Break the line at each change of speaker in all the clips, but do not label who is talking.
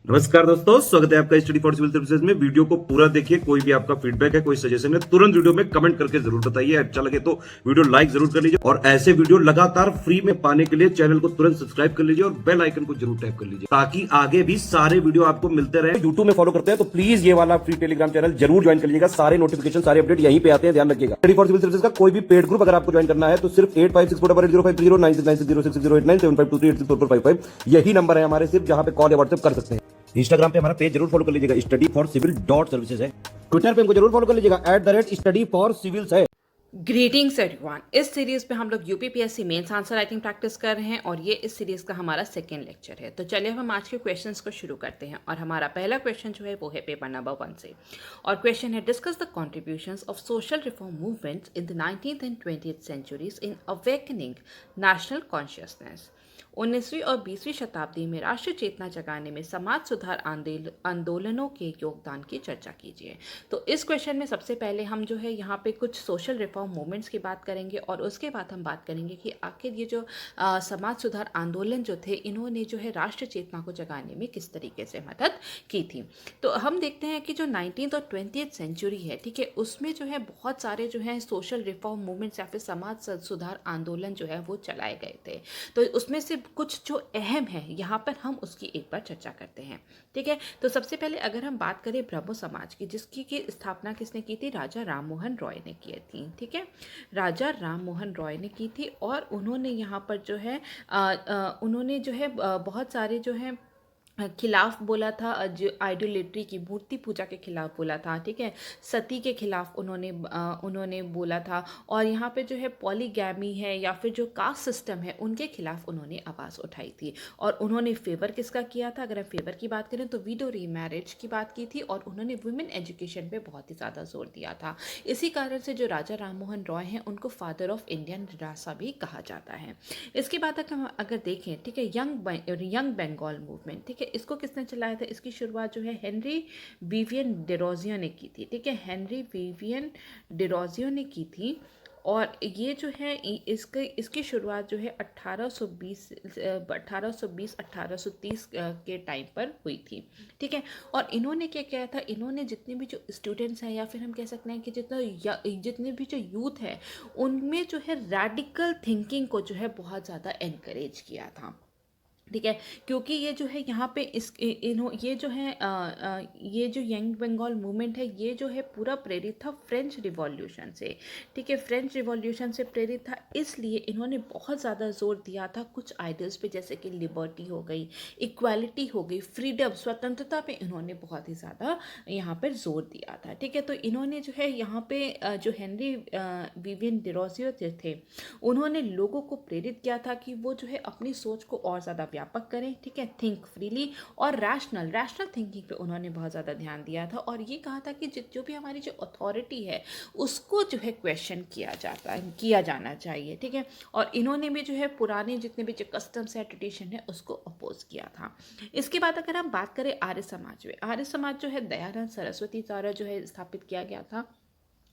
नमस्कार दोस्तों, स्वागत है आपका स्टडी फॉर सिविल सर्विसेज में। वीडियो को पूरा देखिए। कोई भी आपका फीडबैक है, कोई सजेशन है, तुरंत वीडियो में कमेंट करके जरूर बताइए। अच्छा लगे तो वीडियो लाइक जरूर कर लीजिए और ऐसे वीडियो लगातार फ्री में पाने के लिए चैनल को तुरंत सब्सक्राइब कर लीजिए और बेल आइकन को जरूर टैप कर लीजिए ताकि आगे भी सारे वीडियो आपको मिलते रहे। यूट्यूब में फॉलो करते हैं तो प्लीज ये वाला फ्री टेलीग्राम चैनल जरूर ज्वाइन कर लीजिएगा। सारे नोटिफिकेशन, सारे अपडेट यहीं पे आते हैं, ध्यान रखिएगा। स्टडी फॉर सिविल सर्विसेज का कोई भी पेड ग्रुप अगर आपको ज्वाइन करना है तो सिर्फ 856480560660897523864455 यही नंबर है हमारे, सिर्फ जहां पे कॉल या व्हाट्सएप कर सकते हैं। इंस्टाग्राम पे हमारा पेज जरूर फॉलो कर लीजिएगा, study for civil dot services है। ट्विटर पे हमको जरूर फॉलो कर लीजिएगा, @स्टडी फॉर सिविल्स है।
Greetings everyone. इस सीरीज पे हम लोग UPPSC mains answer writing practice कर रहे हैं और ये इस सीरीज का हमारा सेकेंड लेक्चर है। तो चलिए हम आज के क्वेश्चंस को शुरू करते हैं और हमारा पहला क्वेश्चन जो है वो है पेपर नंबर 1 से। और क्वेश्चन है, discuss the contributions of social reform movements in the 19th and 20th centuries in awakening national consciousness. 19वीं और 20वीं शताब्दी में राष्ट्रीय चेतना जगाने में समाज सुधार आंदोलनों के योगदान की चर्चा कीजिए। तो इस क्वेश्चन में सबसे पहले हम जो है यहाँ पे कुछ सोशल रिफॉर्म मूवमेंट्स की बात करेंगे और उसके बाद हम बात करेंगे कि आखिर ये जो समाज सुधार आंदोलन जो थे, इन्होंने जो है राष्ट्रीय चेतना को जगाने में किस तरीके से मदद की थी। तो हम देखते हैं कि जो 19th और 20th सेंचुरी है, ठीक है, उसमें जो है बहुत सारे जो है सोशल रिफॉर्म मूवमेंट्स या फिर समाज सुधार आंदोलन जो है वो चलाए गए थे। तो उसमें से कुछ जो अहम है यहाँ पर हम उसकी एक बार चर्चा करते हैं, ठीक है। तो सबसे पहले अगर हम बात करें ब्रह्मो समाज की, जिसकी की स्थापना किसने की थी? राजा राम मोहन रॉय ने की थी, ठीक है। राजा राम मोहन रॉय ने की थी और उन्होंने यहाँ पर जो है उन्होंने जो है बहुत सारे जो है खिलाफ बोला था, जो आइडोलेट्री की मूर्ति पूजा के खिलाफ बोला था, ठीक है। सती के खिलाफ उन्होंने बोला था और यहाँ पे जो है पॉलीगैमी है या फिर जो कास्ट सिस्टम है उनके खिलाफ उन्होंने आवाज़ उठाई थी। और उन्होंने फेवर किसका किया था? अगर हम फेवर की बात करें तो विडो रीमैरिज की बात की थी और उन्होंने वुमेन एजुकेशन पे बहुत ही ज़्यादा जोर दिया था। इसी कारण से जो राजा राम मोहन रॉय हैं उनको फादर ऑफ इंडियन रासा भी कहा जाता है। इसके बाद अगर देखें, ठीक है, यंग बंगाल मूवमेंट, ठीक है, इसको किसने चलाया था? इसकी शुरुआत जो है हेनरी विवियन डेरोजियो ने की थी, ठीक है। हेनरी विवियन डेरोजियो ने की थी और ये जो है इसकी शुरुआत जो है 1820-1830 के टाइम पर हुई थी, ठीक है। और इन्होंने क्या किया था? इन्होंने जितने भी जो स्टूडेंट्स हैं या फिर हम कह सकते हैं कि जितने भी जो यूथ है उनमें जो है रेडिकल थिंकिंग को जो है बहुत ज़्यादा एनकरेज किया था, ठीक है। क्योंकि ये जो है यहाँ पे ये जो है ये जो यंग बंगाल मूवमेंट है ये जो है पूरा प्रेरित था फ्रेंच रिवॉल्यूशन से, ठीक है। फ्रेंच रिवॉल्यूशन से प्रेरित था, इसलिए इन्होंने बहुत ज़्यादा जोर दिया था कुछ आइडियल्स पे, जैसे कि लिबर्टी हो गई, इक्वालिटी हो गई, फ्रीडम, स्वतंत्रता पे इन्होंने बहुत ही ज़्यादा यहाँ पर जोर दिया था, ठीक है। तो इन्होंने जो है यहाँ पे जो हेनरी विवियन डेरोजियो थे उन्होंने लोगों को प्रेरित किया था कि वो जो है अपनी सोच को और ज़्यादा व्यापक करें, ठीक है, थिंक फ्रीली और रैशनल थिंकिंग पे उन्होंने बहुत ज़्यादा ध्यान दिया था। और ये कहा था कि जो भी हमारी जो अथॉरिटी है उसको जो है क्वेश्चन किया जाना चाहिए, ठीक है। और इन्होंने भी जो है पुराने जितने भी जो कस्टम्स है, ट्रेडिशन है, उसको अपोज किया था। इसके बाद अगर हम बात करें आर्य समाज में, आर्य समाज जो है दयानंद सरस्वती द्वारा जो है स्थापित किया गया था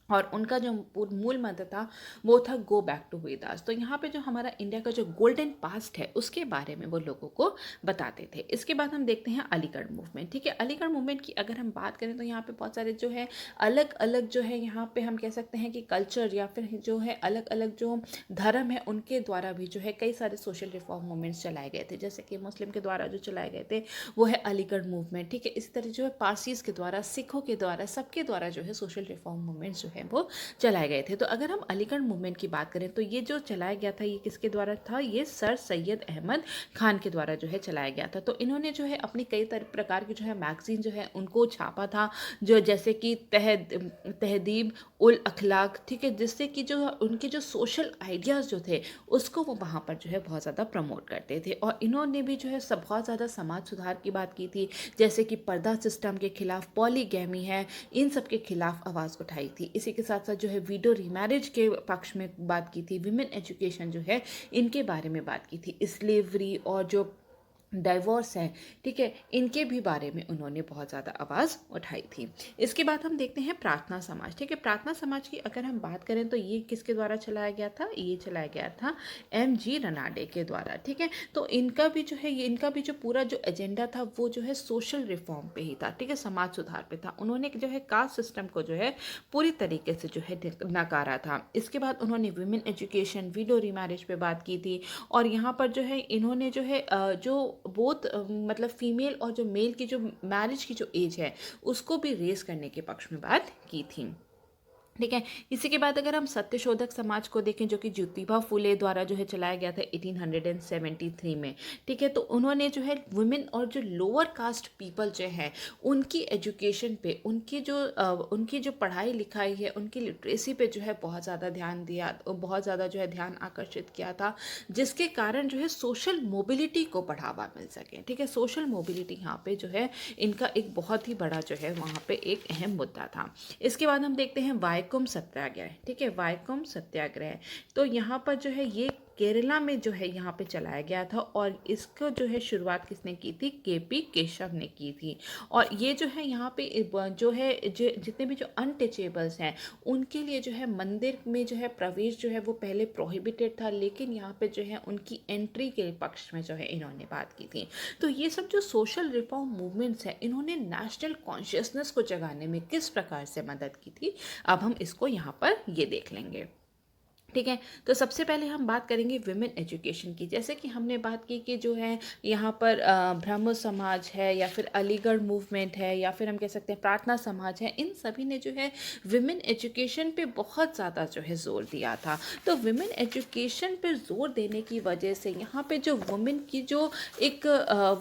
और उनका जो मूल मंत्र था वो था गो बैक टू वेदास। तो यहाँ पे जो हमारा इंडिया का जो गोल्डन पास्ट है उसके बारे में वो लोगों को बताते थे। इसके बाद हम देखते हैं अलीगढ़ मूवमेंट, ठीक है। अलीगढ़ मूवमेंट की अगर हम बात करें तो यहाँ पे बहुत सारे जो है अलग अलग जो है यहाँ पे हम कह सकते हैं कि कल्चर या फिर जो है अलग अलग जो धर्म है उनके द्वारा भी जो है कई सारे सोशल रिफॉर्म मूवमेंट्स चलाए गए थे। जैसे कि मुस्लिम के द्वारा जो चलाए गए थे वो है अलीगढ़ मूवमेंट, ठीक है। इसी तरह जो है पारसीज के द्वारा, सिखों के द्वारा, सबके द्वारा जो है सोशल रिफॉर्म मूवमेंट्स जो है वो चलाए गए थे। तो अगर हम अलीगढ़ मूवमेंट की बात करें तो ये जो चलाया गया था ये किसके द्वारा था? ये सर सैयद अहमद खान के द्वारा जो है चलाया गया था। तो इन्होंने जो है अपनी कई प्रकार की जो है मैगजीन जो है उनको छापा था, जो जैसे कि तहदीब उल अखलाक, ठीक है, जिससे कि जो उनके जो सोशल आइडियाज़ जो थे उसको वो वहाँ पर जो है बहुत ज़्यादा प्रमोट करते थे। और इन्होंने भी जो है सब बहुत ज़्यादा समाज सुधार की बात की थी, जैसे कि पर्दा सिस्टम के खिलाफ, पॉलीगैमी है, इन सब के खिलाफ आवाज़ उठाई थी। इसी के साथ साथ जो है विडो रीमैरिज के पक्ष में बात की थी, विमेन एजुकेशन जो है इनके बारे में बात की थी, स्लेवरी और जो डाइवोर्स हैं, ठीक है, इनके भी बारे में उन्होंने बहुत ज़्यादा आवाज़ उठाई थी। इसके बाद हम देखते हैं प्रार्थना समाज, ठीक है। प्रार्थना समाज की अगर हम बात करें तो ये किसके द्वारा चलाया गया था, ये चलाया गया था एम.जी. रनाडे के द्वारा, ठीक है। तो इनका भी जो है, इनका भी जो पूरा जो एजेंडा था वो जो है सोशल रिफॉर्म पे ही था, ठीक है, समाज सुधार पे था। उन्होंने जो है कास्ट सिस्टम को जो है पूरी तरीके से जो है नकारा था। इसके बाद उन्होंने वुमेन एजुकेशन, विडो रीमैरिज पे बात की थी, और यहाँ पर जो है इन्होंने जो है जो बोथ मतलब फीमेल और जो मेल की जो मैरिज की जो एज है उसको भी रेस करने के पक्ष में बात की थी, ठीक है। इसी के बाद अगर हम सत्यशोधक समाज को देखें जो कि ज्योतिबा फुले द्वारा जो है चलाया गया था 1873 में, ठीक है। तो उन्होंने जो है वुमेन और जो लोअर कास्ट पीपल जो है उनकी एजुकेशन पे, उनकी जो पढ़ाई लिखाई है, उनकी लिटरेसी पे जो है बहुत ज़्यादा ध्यान दिया, बहुत ज़्यादा जो है ध्यान आकर्षित किया था, जिसके कारण जो है सोशल मोबिलिटी को बढ़ावा मिल सके, ठीक है। सोशल मोबिलिटी यहाँ पे जो है इनका एक बहुत ही बड़ा जो है वहाँ पे एक अहम मुद्दा था। इसके बाद हम देखते हैं वाइकोम सत्याग्रह, ठीक है, वाइकोम सत्याग्रह। तो यहाँ पर जो है ये केरला में जो है यहाँ पे चलाया गया था, और इसको जो है शुरुआत किसने की थी, के.पी. केशव ने की थी। और ये जो है यहाँ पे जो है जितने भी जो अनटचेबल्स हैं उनके लिए जो है मंदिर में जो है प्रवेश जो है वो पहले प्रोहिबिटेड था, लेकिन यहाँ पे जो है उनकी एंट्री के पक्ष में जो है इन्होंने बात की थी। तो ये सब जो सोशल रिफॉर्म मूवमेंट्स हैं इन्होंने नेशनल कॉन्शियसनेस को जगाने में किस प्रकार से मदद की थी, अब हम इसको यहाँ पर ये देख लेंगे, ठीक है। तो सबसे पहले हम बात करेंगे विमेन एजुकेशन की। जैसे कि हमने बात की कि जो है यहाँ पर ब्रह्म समाज है, या फिर अलीगढ़ मूवमेंट है, या फिर हम कह सकते हैं प्रार्थना समाज है, इन सभी ने जो है विमेन एजुकेशन पे बहुत ज़्यादा जो है जोर दिया था। तो विमेन एजुकेशन पर जोर देने की वजह से यहाँ पे जो वुमेन की जो एक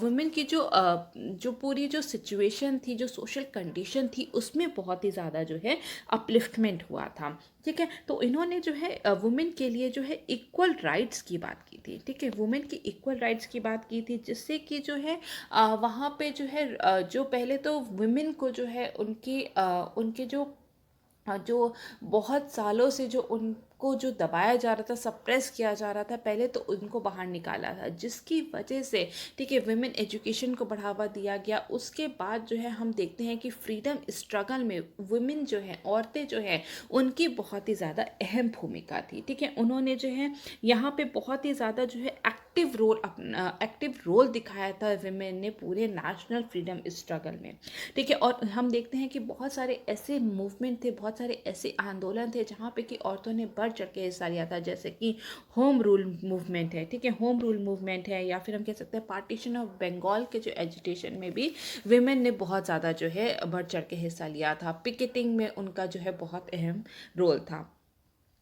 वुमेन की जो पूरी जो सिचुएशन थी, जो सोशल कंडीशन थी, उसमें बहुत ही ज़्यादा जो है अपलिफ्टमेंट हुआ था, ठीक है। तो इन्होंने जो है वुमेन के लिए जो है इक्वल राइट्स की बात की थी, ठीक है, वुमेन की इक्वल राइट्स की बात की थी, जिससे कि जो है वहाँ पे जो है जो पहले तो वुमेन को जो है उनके जो बहुत सालों से जो उनको जो दबाया जा रहा था, सप्रेस किया जा रहा था, पहले तो उनको बाहर निकाला था, जिसकी वजह से, ठीक है, वुमेन एजुकेशन को बढ़ावा दिया गया। उसके बाद जो है हम देखते हैं कि फ्रीडम स्ट्रगल में वुमेन जो है, औरतें जो है, उनकी बहुत ही ज़्यादा अहम भूमिका थी, ठीक है। उन्होंने जो है यहाँ पे बहुत ही ज़्यादा जो है एक्टिव रोल दिखाया था वुमेन ने पूरे नेशनल फ्रीडम स्ट्रगल में, ठीक है। और हम देखते हैं कि बहुत सारे ऐसे मूवमेंट थे, बहुत सारे ऐसे आंदोलन थे जहाँ पे कि औरतों ने बढ़ चढ़ के हिस्सा लिया था, जैसे कि होम रूल मूवमेंट है, ठीक है, होम रूल मूवमेंट है, या फिर हम कह सकते हैं पार्टीशन ऑफ बंगाल के जो एजिटेशन में भी विमेन ने बहुत ज़्यादा जो है बढ़ चढ़ के हिस्सा लिया था। पिकेटिंग में उनका जो है बहुत अहम रोल था।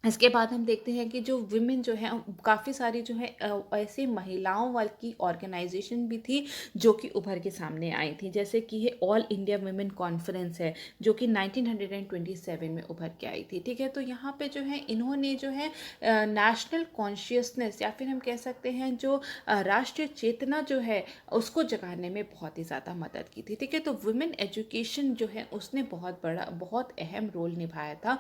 इसके बाद हम देखते हैं कि जो विमेन जो है काफ़ी सारी जो है ऐसी महिलाओं वाली की ऑर्गेनाइजेशन भी थी जो कि उभर के सामने आई थी, जैसे कि ये ऑल इंडिया वुमेन कॉन्फ्रेंस है जो कि 1927 में उभर के आई थी, ठीक है। तो यहाँ पे जो है इन्होंने जो है नेशनल कॉन्शियसनेस, या फिर हम कह सकते हैं जो राष्ट्रीय चेतना जो है उसको जगाने में बहुत ही ज़्यादा मदद की थी, ठीक है। तो वुमेन एजुकेशन जो है उसने बहुत अहम रोल निभाया था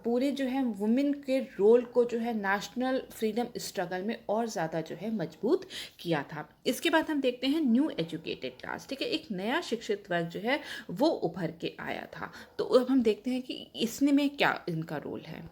पूरे जो है वुमेन के रोल को जो है नेशनल फ्रीडम स्ट्रगल में और ज़्यादा जो है मजबूत किया था। इसके बाद हम देखते हैं न्यू एजुकेटेड क्लास, ठीक है, एक नया शिक्षित वर्ग जो है वो उभर के आया था। तो अब हम देखते हैं कि इसने में क्या इनका रोल है।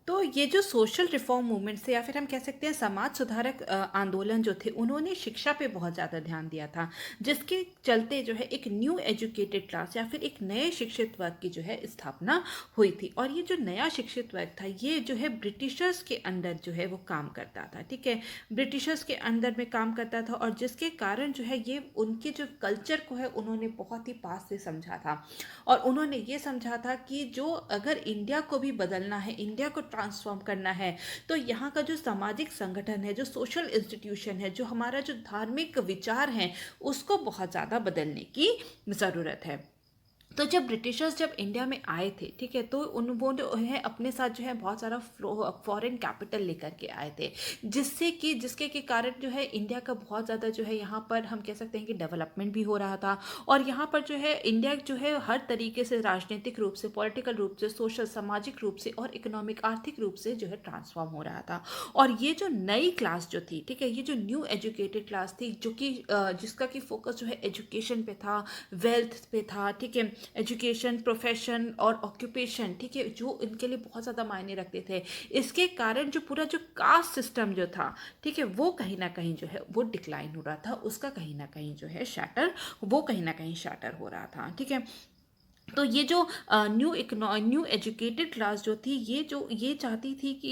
तो ये जो सोशल रिफॉर्म मूवमेंट थे, या फिर हम कह सकते हैं समाज सुधारक आंदोलन जो थे, उन्होंने शिक्षा पे बहुत ज़्यादा ध्यान दिया था, जिसके चलते जो है एक न्यू एजुकेटेड क्लास या फिर एक नए शिक्षित वर्ग की जो है स्थापना हुई थी। और ये जो नया शिक्षित वर्ग था ये जो है ब्रिटिशर्स के अंडर जो है वो काम करता था, ठीक है, ब्रिटिशर्स के अंदर में काम करता था, और जिसके कारण जो है ये उनके जो कल्चर को है उन्होंने बहुत ही पास से समझा था, और उन्होंने ये समझा था कि जो अगर इंडिया को भी बदलना है, इंडिया को ट्रांसफॉर्म करना है, तो यहाँ का जो सामाजिक संगठन है, जो सोशल इंस्टीट्यूशन है, जो हमारा जो धार्मिक विचार है, उसको बहुत ज़्यादा बदलने की ज़रूरत है। तो जब ब्रिटिशर्स जब इंडिया में आए थे, ठीक है, तो उन वो जो है अपने साथ जो है बहुत सारा फॉरेन कैपिटल लेकर के आए थे, जिससे कि जिसके के कारण जो है इंडिया का बहुत ज़्यादा जो है यहाँ पर हम कह सकते हैं कि डेवलपमेंट भी हो रहा था। और यहाँ पर जो है इंडिया जो है हर तरीके से राजनीतिक रूप से, पॉलिटिकल रूप से, सोशल सामाजिक रूप से और इकोनॉमिक आर्थिक रूप से जो है ट्रांसफॉर्म हो रहा था। और ये जो नई क्लास जो थी, ठीक है, ये जो न्यू एजुकेटेड क्लास थी, जो कि जिसका कि फोकस जो है एजुकेशन पे था, वेल्थ पे था, ठीक है, एजुकेशन, प्रोफेशन और ऑक्यूपेशन, ठीक है, जो इनके लिए बहुत ज़्यादा मायने रखते थे। इसके कारण जो पूरा जो कास्ट सिस्टम जो था, ठीक है, वो कहीं ना कहीं जो है वो डिक्लाइन हो रहा था, उसका कहीं ना कहीं जो है शैटर, वो कहीं ना कहीं शैटर हो रहा था, ठीक है। तो ये जो न्यू एजुकेटेड क्लास जो थी, ये चाहती थी कि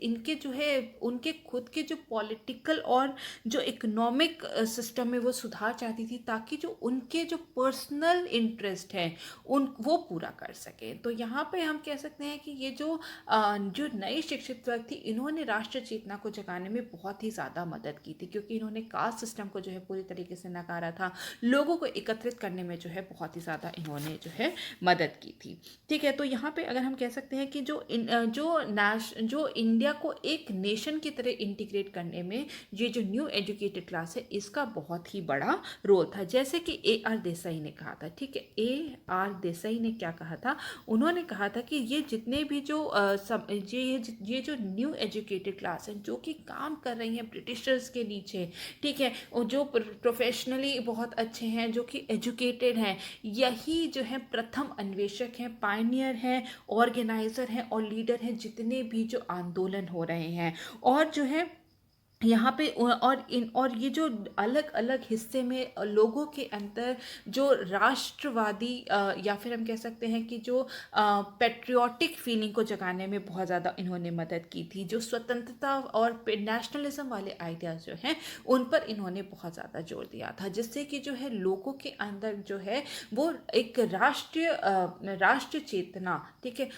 इनके जो है उनके खुद के जो पॉलिटिकल और जो इकोनॉमिक सिस्टम में वो सुधार चाहती थी, ताकि जो उनके जो पर्सनल इंटरेस्ट है उन वो पूरा कर सके। तो यहाँ पे हम कह सकते हैं कि ये जो नई शिक्षित वर्ग थी, इन्होंने राष्ट्र चेतना को जगाने में बहुत ही ज़्यादा मदद की थी, क्योंकि इन्होंने कास्ट सिस्टम को जो है पूरी तरीके से नकारा था, लोगों को एकत्रित करने में जो है बहुत ही ज़्यादा इन्होंने जो है मदद की थी, ठीक है। तो यहाँ पे अगर हम कह सकते हैं कि जो इंडिया को एक नेशन की तरह इंटीग्रेट करने में ये जो न्यू एजुकेटेड क्लास है, इसका बहुत ही बड़ा रोल था। जैसे कि AR देसाई ने कहा था, ठीक है, AR देसाई ने क्या कहा था, उन्होंने कहा था कि ये जितने भी ये जो न्यू एजुकेटेड क्लास है, जो कि काम कर रही है ब्रिटिशर्स के नीचे, ठीक है, और जो प्रोफेशनली बहुत अच्छे हैं, जो कि एजुकेटेड हैं, यही जो है प्रथम अन्वेषक हैं, पायनियर हैं, ऑर्गेनाइजर हैं और लीडर हैं जितने भी जो आंदोलन हो रहे हैं। और जो है यहाँ पे और ये जो अलग अलग हिस्से में लोगों के अंदर जो राष्ट्रवादी या फिर हम कह सकते हैं कि जो पेट्रियाटिक फीलिंग को जगाने में बहुत ज़्यादा इन्होंने मदद की थी। जो स्वतंत्रता और नेशनलिज्म वाले आइडियाज़ जो हैं, उन पर इन्होंने बहुत ज़्यादा जोर दिया था, जिससे कि जो है लोगों के अंदर जो है वो एक राष्ट्रीय चेतना, ठीक है,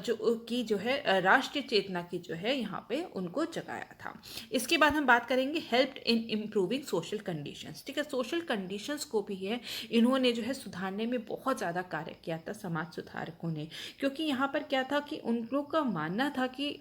जो है राष्ट्रीय चेतना की जो है यहाँ पे उनको जगाया था। इसके बाद हम बात करेंगे help in improving social conditions, ठीक है। सोशल कंडीशंस को भी है इन्होंने जो है सुधारने में बहुत ज़्यादा कार्य किया था समाज सुधारकों ने, क्योंकि यहाँ पर क्या था कि उन लोग का मानना था कि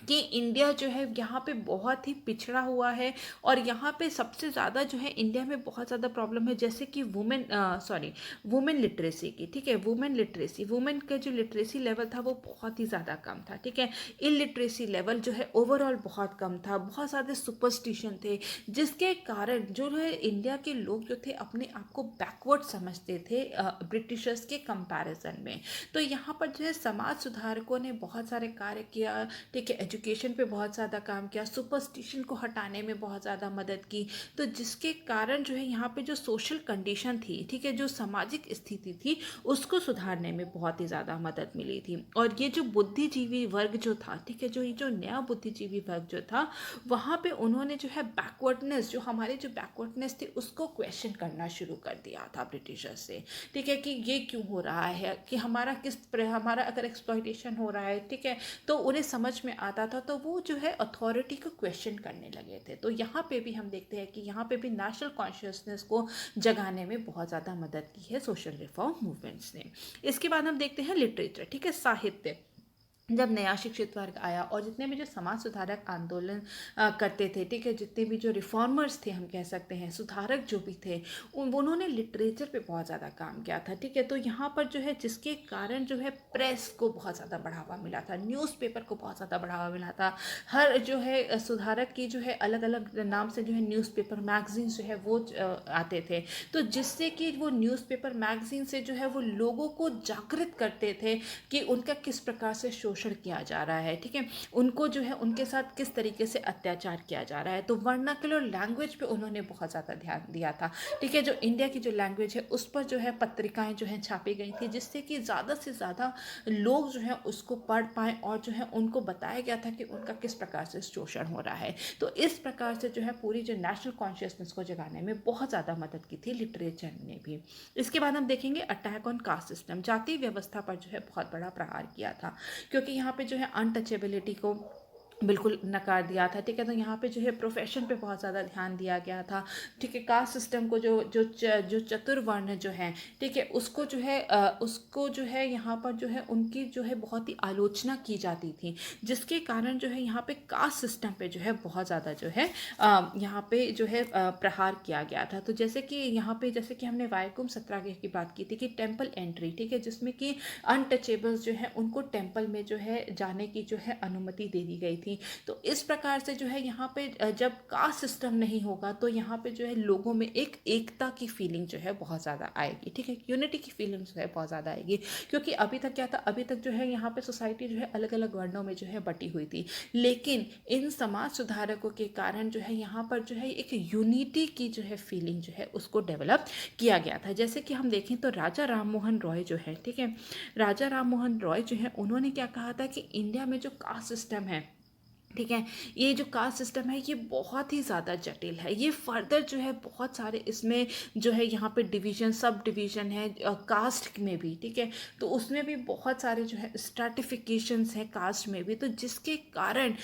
इंडिया जो है यहाँ पे बहुत ही पिछड़ा हुआ है, और यहाँ पे सबसे ज़्यादा जो है इंडिया में बहुत ज़्यादा प्रॉब्लम है, जैसे कि वुमेन लिटरेसी की, ठीक है, वुमेन का जो लिटरेसी लेवल था वो बहुत ही ज़्यादा कम था, ठीक है। इलिटरेसी लेवल जो है ओवरऑल बहुत कम था, बहुत ज़्यादा सुपरस्टिशन थे, जिसके कारण जो है इंडिया के लोग जो थे अपने आप को बैकवर्ड समझते थे ब्रिटिशर्स के कंपैरिजन में। तो यहाँ पर जो है समाज सुधारकों ने बहुत सारे कार्य किया, ठीक है, एजुकेशन पे बहुत ज़्यादा काम किया, सुपरस्टिशन को हटाने में बहुत ज़्यादा मदद की। तो जिसके कारण जो है यहाँ पे जो सोशल कंडीशन थी, ठीक है, जो सामाजिक स्थिति थी, उसको सुधारने में बहुत ही ज़्यादा मदद मिली थी। और ये जो बुद्धिजीवी वर्ग जो था, ठीक है, जो नया बुद्धिजीवी वर्ग जो था, वहाँ पे उन्होंने जो है बैकवर्डनेस, जो हमारे जो बैकवर्डनेस थी, उसको क्वेश्चन करना शुरू कर दिया था ब्रिटिशर्स से, ठीक है, कि ये क्यों हो रहा है, कि हमारा अगर एक्सप्लॉयटेशन हो रहा है, ठीक है, तो उन्हें समझ में आता था, तो वो जो है अथॉरिटी को क्वेश्चन करने लगे थे। तो यहाँ पे भी हम देखते हैं कि यहाँ पे भी नेशनल कॉन्शियसनेस को जगाने में बहुत ज़्यादा मदद की है सोशल रिफॉर्म मूवमेंट्स ने। इसके बाद हम देखते हैं लिटरेचर, ठीक है, साहित्य। जब नया शिक्षित वर्ग आया और जितने भी जो समाज सुधारक आंदोलन करते थे, ठीक है, जितने भी जो रिफॉर्मर्स थे, हम कह सकते हैं सुधारक जो भी थे, उन्होंने लिटरेचर पे बहुत ज़्यादा काम किया था, ठीक है। तो यहाँ पर जो है जिसके कारण जो है प्रेस को बहुत ज़्यादा बढ़ावा मिला था, न्यूज़पेपर को बहुत ज़्यादा बढ़ावा मिला था। हर जो है सुधारक की जो है अलग अलग नाम से जो है न्यूज़पेपर मैगजीन जो है वो आते थे, तो जिससे कि वो न्यूज़पेपर मैगजीन से जो है वो लोगों को जागृत करते थे कि उनका किस प्रकार से शोषण किया जा रहा है, ठीक है, उनको जो है उनके साथ किस तरीके से अत्याचार किया जा रहा है। तो वर्नाक्युलर लैंग्वेज पे उन्होंने बहुत ज़्यादा ध्यान दिया था, ठीक है, जो इंडिया की जो लैंग्वेज है उस पर जो है पत्रिकाएं जो है छापी गई थी, जिससे कि ज़्यादा से ज़्यादा लोग जो है उसको पढ़ पाएँ और जो है उनको बताया गया था कि उनका किस प्रकार से शोषण हो रहा है। तो इस प्रकार से जो है पूरी जो नेशनल कॉन्शियसनेस को जगाने में बहुत ज़्यादा मदद की थी लिटरेचर ने भी। इसके बाद हम देखेंगे अटैक ऑन कास्ट सिस्टम, जाति व्यवस्था पर जो है बहुत बड़ा प्रहार किया था, क्योंकि यहाँ पे जो है अनटचेबिलिटी को बिल्कुल नकार दिया था, ठीक है। तो यहाँ पे जो है प्रोफेशन पे बहुत ज़्यादा ध्यान दिया गया था, ठीक है। कास्ट सिस्टम को जो चतुर्वर्ण जो है, ठीक है, उसको जो है यहाँ पर जो है उनकी जो है बहुत ही आलोचना की जाती थी, जिसके कारण जो है यहाँ पे कास्ट सिस्टम पे जो है बहुत ज़्यादा जो है यहाँ पे जो है प्रहार किया गया था। तो जैसे कि यहाँ पे जैसे कि हमने वाइकोम सत्याग्रह की बात की थी कि टेम्पल एंट्री, ठीक है, जिसमें कि अनटचेबल्स जो है उनको टेम्पल में जो है जाने की जो है अनुमति दे दी गई थी। तो इस प्रकार से जो है यहाँ पे जब कास्ट सिस्टम नहीं होगा तो यहाँ पे जो है लोगों में एक एकता की फीलिंग जो है बहुत ज़्यादा आएगी, ठीक है, यूनिटी की फीलिंग जो है बहुत ज़्यादा आएगी। क्योंकि अभी तक क्या था, अभी तक जो है यहाँ पे सोसाइटी जो है अलग अलग वर्णों में जो है बटी हुई थी, लेकिन इन समाज सुधारकों के कारण जो है यहाँ पर जो है एक यूनिटी की जो है फीलिंग जो है उसको डेवलप किया गया था। जैसे कि हम देखें तो राजा राम मोहन रॉय जो है, ठीक है, राजा राम मोहन रॉय जो है उन्होंने क्या कहा था कि इंडिया में जो कास्ट सिस्टम है, ठीक है, ये जो कास्ट सिस्टम है ये बहुत ही ज़्यादा जटिल है। ये फर्दर जो है बहुत सारे इसमें जो है यहाँ पे डिवीज़न, सब डिवीज़न है कास्ट में भी, ठीक है, तो उसमें भी बहुत सारे जो है स्ट्रैटिफिकेशंस हैं कास्ट में भी। तो जिसके कारण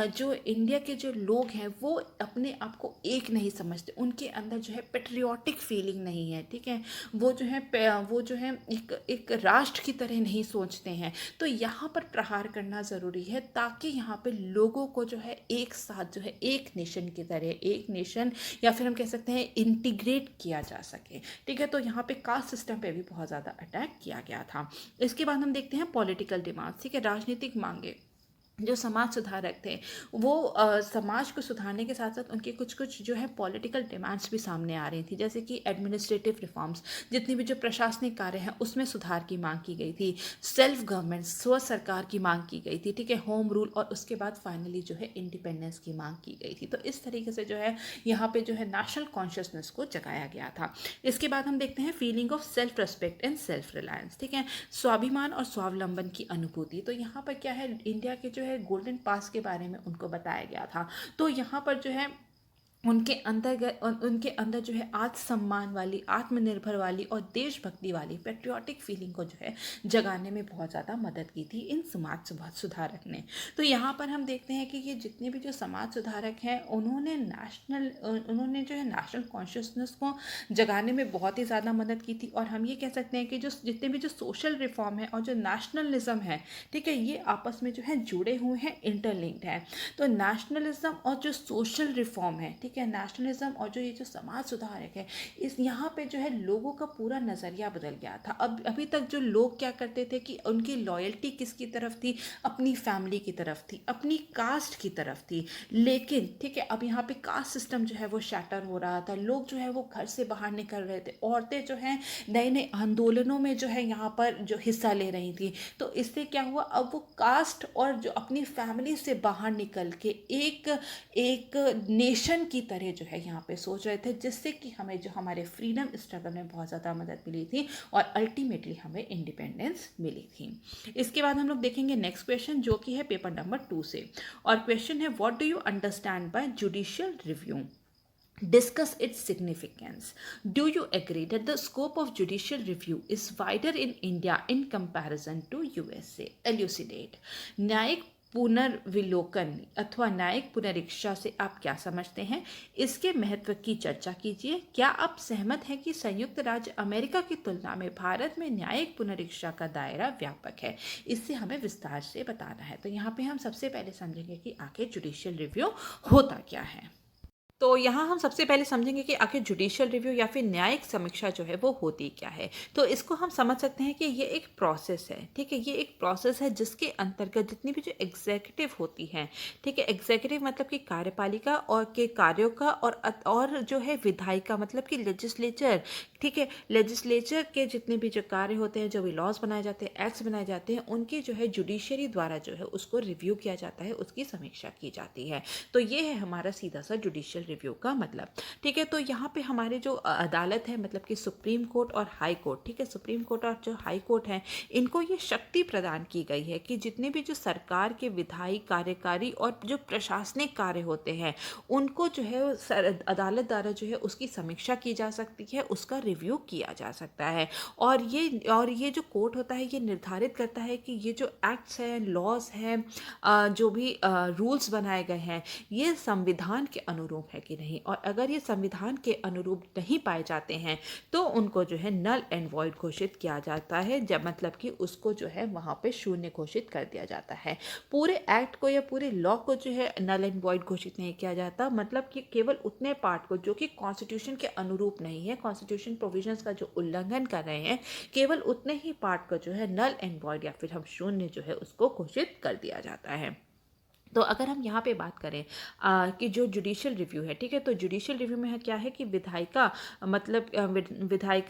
जो इंडिया के जो लोग हैं वो अपने आप को एक नहीं समझते, उनके अंदर जो है पेट्रियाटिक फीलिंग नहीं है, ठीक है, वो जो है एक राष्ट्र की तरह नहीं सोचते हैं। तो यहाँ पर प्रहार करना ज़रूरी है ताकि यहाँ पे लोगों को जो है एक साथ जो है एक नेशन की तरह, एक नेशन या फिर हम कह सकते हैं इंटीग्रेट किया जा सके, ठीक है। तो यहाँ पे कास्ट सिस्टम पे भी बहुत ज़्यादा अटैक किया गया था। इसके बाद हम देखते हैं पॉलिटिकल डिमांड्स, ठीक है, राजनीतिक मांगे। जो समाज सुधारक थे वो समाज को सुधारने के साथ साथ उनके कुछ कुछ जो है पॉलिटिकल डिमांड्स भी सामने आ रही थी, जैसे कि एडमिनिस्ट्रेटिव रिफॉर्म्स, जितनी भी जो प्रशासनिक कार्य हैं उसमें सुधार की मांग की गई थी, सेल्फ गवर्नमेंट, स्व सरकार की मांग की गई थी, ठीक है, होम रूल, और उसके बाद फाइनली जो है इंडिपेंडेंस की मांग की गई थी। तो इस तरीके से जो है यहाँ पे जो है नेशनल कॉन्शियसनेस को जगाया गया था। इसके बाद हम देखते हैं feeling of self respect and self reliance, ठीक है, स्वाभिमान और स्वावलंबन की अनुभूति। तो यहाँ पर क्या है, इंडिया के जो है गोल्डन पास के बारे में उनको बताया गया था। तो यहाँ पर जो है उनके अंदर जो है आत्मसम्मान वाली, आत्मनिर्भर वाली और देशभक्ति वाली पेट्रियाटिक फीलिंग को जो है जगाने में बहुत ज़्यादा मदद की थी इन समाज सुधारक ने। तो यहाँ पर हम देखते हैं कि ये जितने भी जो समाज सुधारक हैं उन्होंने जो है नेशनल कॉन्शियसनेस को जगाने में बहुत ही ज़्यादा मदद की थी। और हम ये कह सकते हैं कि जो जितने भी जो सोशल रिफॉर्म है और जो नेशनलिज्म है, ठीक है, ये आपस में जो है जुड़े हुए हैं, इंटरलिंक्ड है। तो नेशनलिज्म और जो सोशल रिफॉर्म है, ठीक है, नेशनलिज्म और जो ये जो समाज सुधारक है, इस यहाँ पे जो है लोगों का पूरा नज़रिया बदल गया था। अब अभी तक जो लोग क्या करते थे कि उनकी लॉयल्टी किसकी तरफ थी, अपनी फैमिली की तरफ थी, अपनी कास्ट की तरफ थी। लेकिन ठीक है, अब यहाँ पे कास्ट सिस्टम जो है वो शैटर हो रहा था, लोग जो है वो घर से बाहर निकल रहे थे, औरतें जो हैं नए नए आंदोलनों में जो है यहाँ पर जो हिस्सा ले रही थी। तो इससे क्या हुआ, अब वो कास्ट और जो अपनी फैमिली से बाहर निकल के एक नेशन की तरह जो है यहाँ पे सोच रहे थे, जिससे कि हमें जो हमारे फ्रीडम स्ट्रगल में बहुत ज़्यादा मदद मिली थी और अल्टीमेटली हमें इंडिपेंडेंस मिली थी। इसके बाद हम लोग देखेंगे नेक्स्ट क्वेश्चन, जो कि है पेपर नंबर 2 से, और क्वेश्चन है what do you understand by judicial review? Discuss its significance. Do you agree that the scope of judicial review is wider in India in comparison to USA? Elucidate. न्यायिक पुनर्विलोकन अथवा न्यायिक पुनरीक्षा से आप क्या समझते हैं, इसके महत्व की चर्चा कीजिए। क्या आप सहमत हैं कि संयुक्त राज्य अमेरिका की तुलना में भारत में न्यायिक पुनरीक्षा का दायरा व्यापक है? इससे हमें विस्तार से बताना है। तो यहाँ पे हम सबसे पहले समझेंगे कि आखिर जुडिशियल रिव्यू होता क्या है। तो यहाँ हम सबसे पहले समझेंगे कि आखिर जुडिशियल रिव्यू या फिर न्यायिक समीक्षा जो है वो होती क्या है। तो इसको हम समझ सकते हैं कि ये एक प्रोसेस है, ठीक है, ये एक प्रोसेस है जिसके अंतर्गत जितनी भी जो एग्जीक्यूटिव होती हैं, ठीक है, एग्जीक्यूटिव मतलब कि कार्यपालिका और के कार्यों का, और जो है विधायिका मतलब कि लेजिस्लेचर, ठीक है, लेजिस्लेचर के जितने भी जो कार्य होते हैं, जो भी लॉज बनाए जाते हैं, एक्ट्स बनाए जाते हैं, उनकी जो है जुडिशरी द्वारा जो है उसको रिव्यू किया जाता है, उसकी समीक्षा की जाती है। तो ये है हमारा सीधा सा जुडिशियल रिव्यू का मतलब। ठीक है, तो यहाँ पे हमारे जो अदालत है, मतलब कि सुप्रीम कोर्ट और हाई कोर्ट, ठीक है, सुप्रीम कोर्ट और जो हाई कोर्ट है, इनको ये शक्ति प्रदान की गई है कि जितने भी जो सरकार के विधायी, कार्यकारी और जो प्रशासनिक कार्य होते हैं, उनको जो है अदालत द्वारा जो है उसकी समीक्षा की जा सकती है, उसका रिव्यू किया जा सकता है। और ये जो कोर्ट होता है, ये निर्धारित करता है कि ये जो एक्ट्स हैं, लॉज हैं, जो भी रूल्स बनाए गए हैं, ये संविधान के अनुरूप है कि नहीं, और अगर ये संविधान के अनुरूप नहीं पाए जाते हैं तो उनको जो है नल एंड वॉइड घोषित किया जाता है, जब मतलब कि उसको जो है वहाँ पे शून्य घोषित कर दिया जाता है। पूरे एक्ट को या पूरे लॉ को जो है नल एंड वॉइड घोषित नहीं किया जाता, मतलब कि केवल उतने पार्ट को जो कि कॉन्स्टिट्यूशन के अनुरूप नहीं है, कॉन्स्टिट्यूशन प्रोविजंस का जो उल्लंघन कर रहे हैं, केवल उतने ही पार्ट को जो है नल एंड वॉइड या फिर हम शून्य जो है उसको घोषित कर दिया जाता है। तो अगर हम यहाँ पे बात करें कि जो जुडिशियल रिव्यू है, ठीक है, तो जुडिशियल रिव्यू में क्या है कि विधायिका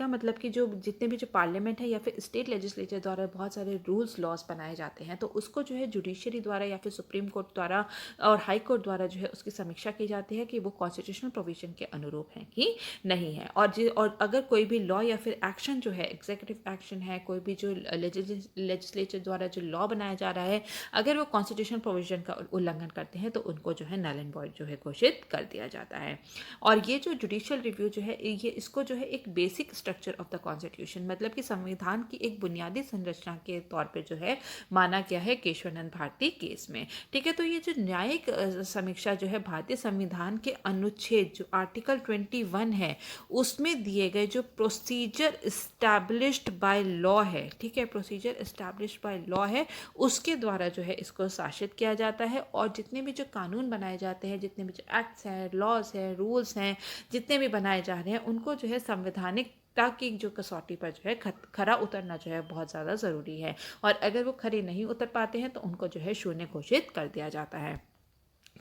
मतलब कि जो जितने भी जो पार्लियामेंट है या फिर स्टेट लेजिस्लेचर द्वारा बहुत सारे रूल्स लॉज बनाए जाते हैं, तो उसको जो है जुडिशियरी द्वारा या फिर सुप्रीम कोर्ट द्वारा और हाई कोर्ट द्वारा जो है उसकी समीक्षा की जाती है कि वो कॉन्स्टिट्यूशनल प्रोविजन के अनुरूप है कि नहीं है। और अगर कोई भी लॉ या फिर एक्शन जो है, एग्जीक्यूटिव एक्शन है, कोई भी जो लेजिस्लेचर द्वारा जो लॉ बनाया जा रहा है, अगर वो कॉन्स्टिट्यूशनल प्रोविजन का उल्लंघन करते हैं तो उनको जो है नल एंड वॉइड जो है घोषित कर दिया जाता है। और ये जो जुडिशियल रिव्यू जो है, ये इसको जो है एक basic structure of the constitution, मतलब कि संविधान की एक बुनियादी संरचना के तौर पे जो है माना गया है केशवानंद भारती केस में। ठीक है, तो ये जो न्यायिक समीक्षा जो है भारतीय संविधान के अनुच्छेद जो आर्टिकल 21 है उसमें दिए गए जो प्रोसीजर इस्टेब्लिश्ड बाय लॉ है, ठीक है, प्रोसीजर इस्टेब्लिश्ड बाय लॉ है, उसके द्वारा जो है इसको शासित किया जाता है। और जितने भी जो कानून बनाए जाते हैं, जितने भी जो एक्ट्स हैं, लॉज हैं, रूल्स हैं, जितने भी बनाए जा रहे हैं, उनको जो है संवैधानिकता की जो कसौटी पर जो है खरा उतरना जो है बहुत ज़्यादा ज़रूरी है। और अगर वो खरे नहीं उतर पाते हैं तो उनको जो है शून्य घोषित कर दिया जाता है।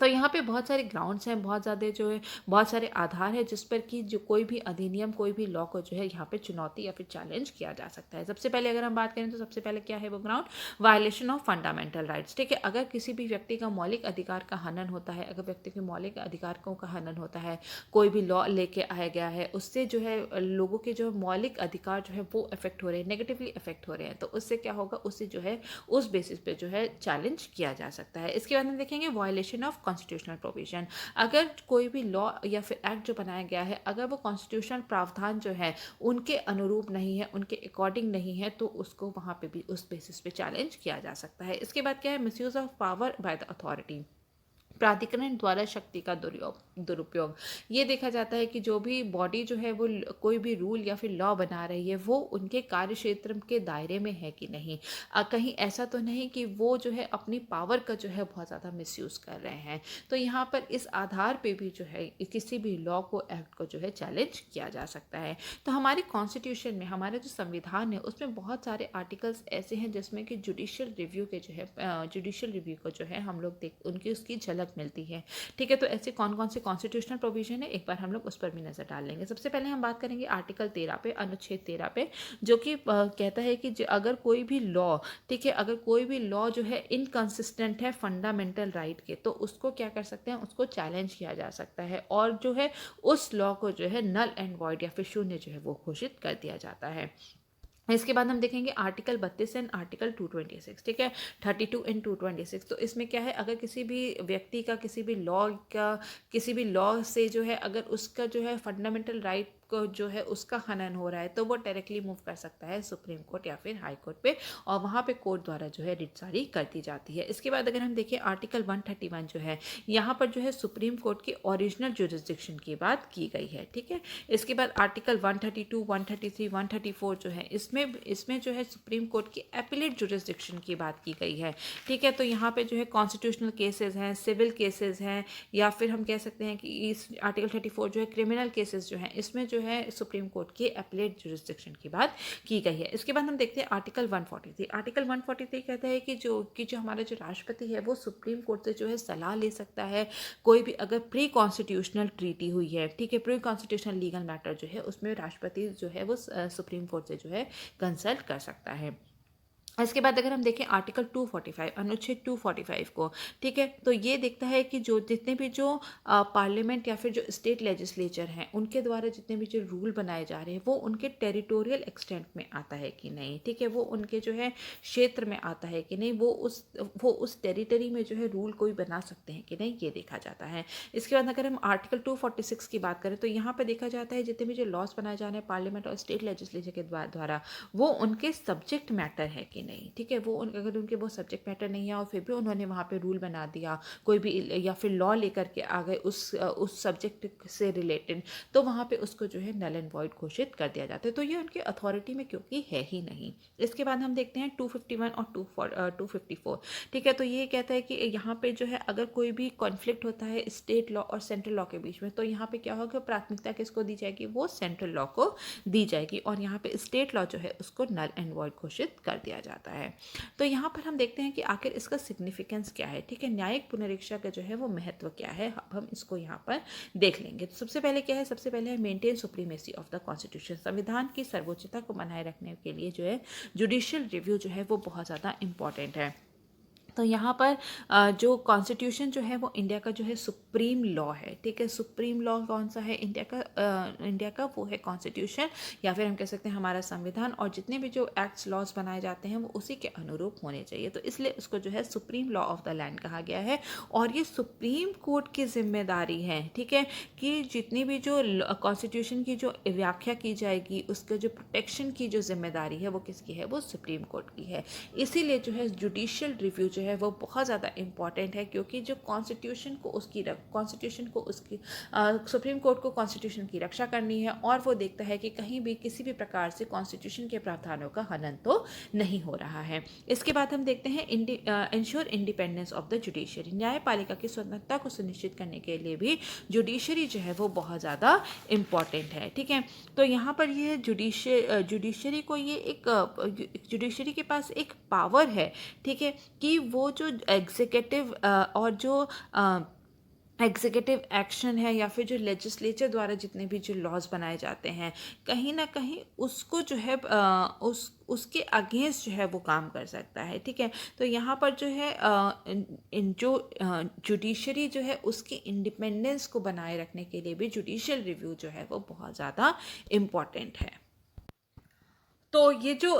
तो यहाँ पे बहुत सारे ग्राउंड्स हैं, बहुत ज़्यादा जो है बहुत सारे आधार हैं जिस पर कि जो कोई भी अधिनियम, कोई भी लॉ को जो है यहाँ पे चुनौती या फिर चैलेंज किया जा सकता है। सबसे पहले अगर हम बात करें तो सबसे पहले क्या है वो ground, violation of fundamental rights. ठीक है, अगर किसी भी व्यक्ति का मौलिक अधिकार का हनन होता है, अगर व्यक्ति के मौलिक अधिकारों का हनन होता है, कोई भी लॉ लेके आया गया है, उससे जो है लोगों के जो मौलिक अधिकार जो है वो अफेक्ट हो रहे हैं, नेगेटिवली अफेक्ट हो रहे हैं, तो उससे क्या होगा, उससे जो है उस बेसिस पे जो है चैलेंज किया जा सकता है। इसके बाद हम देखेंगे वायलेशन ऑफ कॉन्स्टिट्यूशनल प्रोविजन। अगर कोई भी लॉ या फिर एक्ट जो बनाया गया है, अगर वो कॉन्स्टिट्यूशनल प्रावधान जो है उनके अनुरूप नहीं है, उनके अकॉर्डिंग नहीं है, तो उसको वहाँ पे भी उस बेसिस पे चैलेंज किया जा सकता है। इसके बाद क्या है, misuse of power by the authority, प्राधिकरण द्वारा शक्ति का दुरुपयोग। ये देखा जाता है कि जो भी बॉडी जो है वो कोई भी रूल या फिर लॉ बना रही है वो उनके कार्य क्षेत्र के दायरे में है कि नहीं, कहीं ऐसा तो नहीं कि वो जो है अपनी पावर का जो है बहुत ज़्यादा मिसयूज़ कर रहे हैं। तो यहाँ पर इस आधार पे भी जो है किसी भी लॉ को, एक्ट को जो है चैलेंज किया जा सकता है। तो हमारे कॉन्स्टिट्यूशन में, हमारा जो संविधान है उसमें बहुत सारे आर्टिकल्स ऐसे हैं जिसमें कि जुडिशियल रिव्यू के जो है जुडिशियल रिव्यू को जो है हम लोग देख उनकी उसकी झलक मिलती है। ठीक है, तो ऐसे कौन कौन से कॉन्स्टिट्यूशनल प्रोविजन है, एक बार हम लोग उस पर भी नजर डाल लेंगे। सबसे पहले हम बात करेंगे आर्टिकल 13 पे, अनुच्छेद 13 पे, जो कि कहता है कि अगर कोई भी लॉ, ठीक है, अगर कोई भी लॉ जो है इनकंसिस्टेंट है फंडामेंटल राइट के, तो उसको क्या कर सकते हैं, उसको चैलेंज किया जा सकता है और जो है उस लॉ को जो है नल एंड वॉइड या फिर शून्य जो है वो घोषित कर दिया जाता है। इसके बाद हम देखेंगे आर्टिकल 32 एंड आर्टिकल 226, ठीक है, 32 एंड 226। तो इसमें क्या है, अगर किसी भी व्यक्ति का किसी भी लॉ से जो है अगर उसका जो है फंडामेंटल राइट को जो है उसका हनन हो रहा है, तो वो डायरेक्टली मूव कर सकता है सुप्रीम कोर्ट या फिर हाई कोर्ट पे, और वहाँ पे कोर्ट द्वारा जो है रिट जारी कर दी जाती है। इसके बाद अगर हम देखें आर्टिकल 131 जो है, यहाँ पर जो है सुप्रीम कोर्ट की ओरिजिनल जुरिस्डिक्शन की बात की गई है। ठीक है, इसके बाद आर्टिकल 132, 133, 134 जो है, इसमें जो है सुप्रीम कोर्ट की एपिलेट जुरिस्डिक्शन की बात की गई है। ठीक है, तो यहाँ पे जो है कॉन्स्टिट्यूशनल केसेस हैं, सिविल केसेस हैं, या फिर हम कह सकते हैं कि इस आर्टिकल 34 जो है क्रिमिनल केसेस जो हैं, इसमें जो है सुप्रीम कोर्ट की एपिलेट जुरिस्डिक्शन की बात की गई है। इसके बाद हम देखते हैं आर्टिकल 143। आर्टिकल 143 कहता है कि जो हमारा जो राष्ट्रपति है वो सुप्रीम कोर्ट से जो है सलाह ले सकता है, कोई भी अगर प्री कॉन्स्टिट्यूशनल ट्रीटी हुई है, ठीक है, प्री कॉन्स्टिट्यूशनल लीगल मैटर जो है उसमें राष्ट्रपति जो है वो सुप्रीम कोर्ट से जो है कंसल्ट कर सकता है। इसके बाद अगर हम देखें आर्टिकल 245 अनुच्छेद 245 को, ठीक है, तो ये देखता है कि जो जितने भी जो पार्लियामेंट या फिर जो स्टेट लेजिस्लेचर हैं उनके द्वारा जितने भी जो रूल बनाए जा रहे हैं वो उनके टेरिटोरियल एक्सटेंट में आता है कि नहीं, ठीक है, वो उनके जो है क्षेत्र में आता है कि नहीं, वो उस टेरिटरी में जो है रूल कोई बना सकते हैं कि नहीं, ये देखा जाता है। इसके बाद अगर हम आर्टिकल 246 की बात करें तो यहाँ पर देखा जाता है जितने भी जो लॉज बनाए जा रहे हैं पार्लियामेंट और स्टेट लेजिस्लेचर के द्वारा वो उनके सब्जेक्ट मैटर है कि नहीं, ठीक है, वो अगर उनके वो सब्जेक्ट मैटर नहीं है और फिर भी उन्होंने वहाँ पे रूल बना दिया कोई भी या फिर लॉ लेकर के आ गए उस सब्जेक्ट से रिलेटेड, तो वहाँ पे उसको जो है नल एंड वॉइड घोषित कर दिया जाता है। तो ये उनकी अथॉरिटी में क्योंकि है ही नहीं। इसके बाद हम देखते हैं 251 और 254, ठीक है, तो ये कहता है कि यहाँ पे जो है अगर कोई भी कॉन्फ्लिक्ट होता है स्टेट लॉ और सेंट्रल लॉ के बीच में, तो यहाँ पे क्या होगा, प्राथमिकता किसको दी जाएगी, वो सेंट्रल लॉ को दी जाएगी और यहाँ पे स्टेट लॉ जो है उसको नल एंड वॉइड घोषित कर दिया जाता है। तो यहाँ पर हम देखते हैं कि आखिर इसका सिग्निफिकेंस क्या है, ठीक है, न्यायिक पुनरीक्षा का जो है वो महत्व क्या है, अब हम इसको यहाँ पर देख लेंगे। तो सबसे पहले क्या है, सबसे पहले है maintain supremacy of the constitution, संविधान की सर्वोच्चता को बनाए रखने के लिए जो है जुडिशियल रिव्यू जो है वो बहुत ज़्यादा इंपॉर्टेंट है। तो यहाँ पर जो कॉन्स्टिट्यूशन जो है वो इंडिया का जो है सुप्रीम लॉ है, ठीक है, सुप्रीम लॉ कौन सा है इंडिया का वो है कॉन्स्टिट्यूशन या फिर हम कह सकते हैं हमारा संविधान, और जितने भी जो एक्ट्स लॉज बनाए जाते हैं वो उसी के अनुरूप होने चाहिए, तो इसलिए उसको जो है supreme law of the land कहा गया है। और ये सुप्रीम कोर्ट की जिम्मेदारी है, ठीक है, कि जितनी भी जो कॉन्स्टिट्यूशन की जो व्याख्या की जाएगी उसके जो प्रोटेक्शन की जो जिम्मेदारी है वो किसकी है, वो सुप्रीम कोर्ट की है। इसीलिए जो है जुडिशियल रिव्यू जो है वो बहुत ज़्यादा इंपॉर्टेंट है, क्योंकि जो कॉन्स्टिट्यूशन को उसकी सुप्रीम कोर्ट को कॉन्स्टिट्यूशन की रक्षा करनी है और वो देखता है कि कहीं भी किसी भी प्रकार से कॉन्स्टिट्यूशन के प्रावधानों का हनन तो नहीं हो रहा है। इसके बाद हम देखते हैं ensure independence of the judiciary, न्यायपालिका की स्वतंत्रता को सुनिश्चित करने के लिए भी जुडिशरी जो है वो बहुत ज़्यादा इम्पॉर्टेंट है, ठीक है। तो यहाँ पर ये जुडिशरी को ये एक जुडिशरी के पास एक पावर है, ठीक है, कि वो जो एग्जीक्यूटिव और जो एग्जीक्यूटिव एक्शन है या फिर जो लेजिस्लेचर द्वारा जितने भी जो लॉज बनाए जाते हैं कहीं ना कहीं उसको जो है उसके अगेंस्ट जो है वो काम कर सकता है, ठीक है। तो यहाँ पर जो है जो जुडिशरी जो है उसकी इंडिपेंडेंस को बनाए रखने के लिए भी जुडिशियल रिव्यू जो है वो बहुत ज़्यादा इम्पॉर्टेंट है। तो ये जो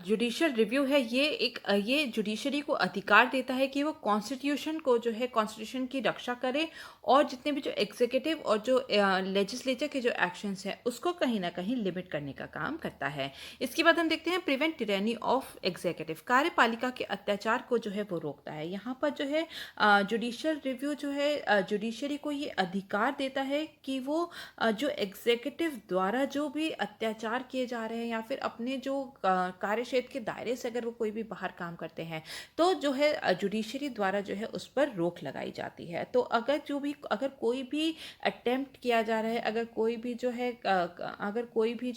जुडिशियल रिव्यू है ये जुडिशरी को अधिकार देता है कि वो कॉन्स्टिट्यूशन को जो है कॉन्स्टिट्यूशन की रक्षा करे और जितने भी जो एग्जीक्यूटिव और जो लेजिस्लेचर के जो एक्शंस हैं उसको कहीं ना कहीं लिमिट करने का काम करता है। इसके बाद हम देखते हैं प्रिवेंट टिरैनी ऑफ एग्जीक्यूटिव, कार्यपालिका के अत्याचार को जो है वो रोकता है। यहाँ पर जो है जुडिशियल रिव्यू जो है जुडिशरी को ये अधिकार देता है कि वो जो एग्जीक्यूटिव द्वारा जो भी अत्याचार किए जा रहे हैं या फिर अपने जो कार्य क्षेत्र के दायरे से अगर वो कोई भी बाहर काम करते हैं तो जो है जुडिशरी द्वारा जो है उस पर रोक लगाई जाती है। तो अगर कोई भी अटेम्प्ट किया जा रहा है, अगर कोई भी जो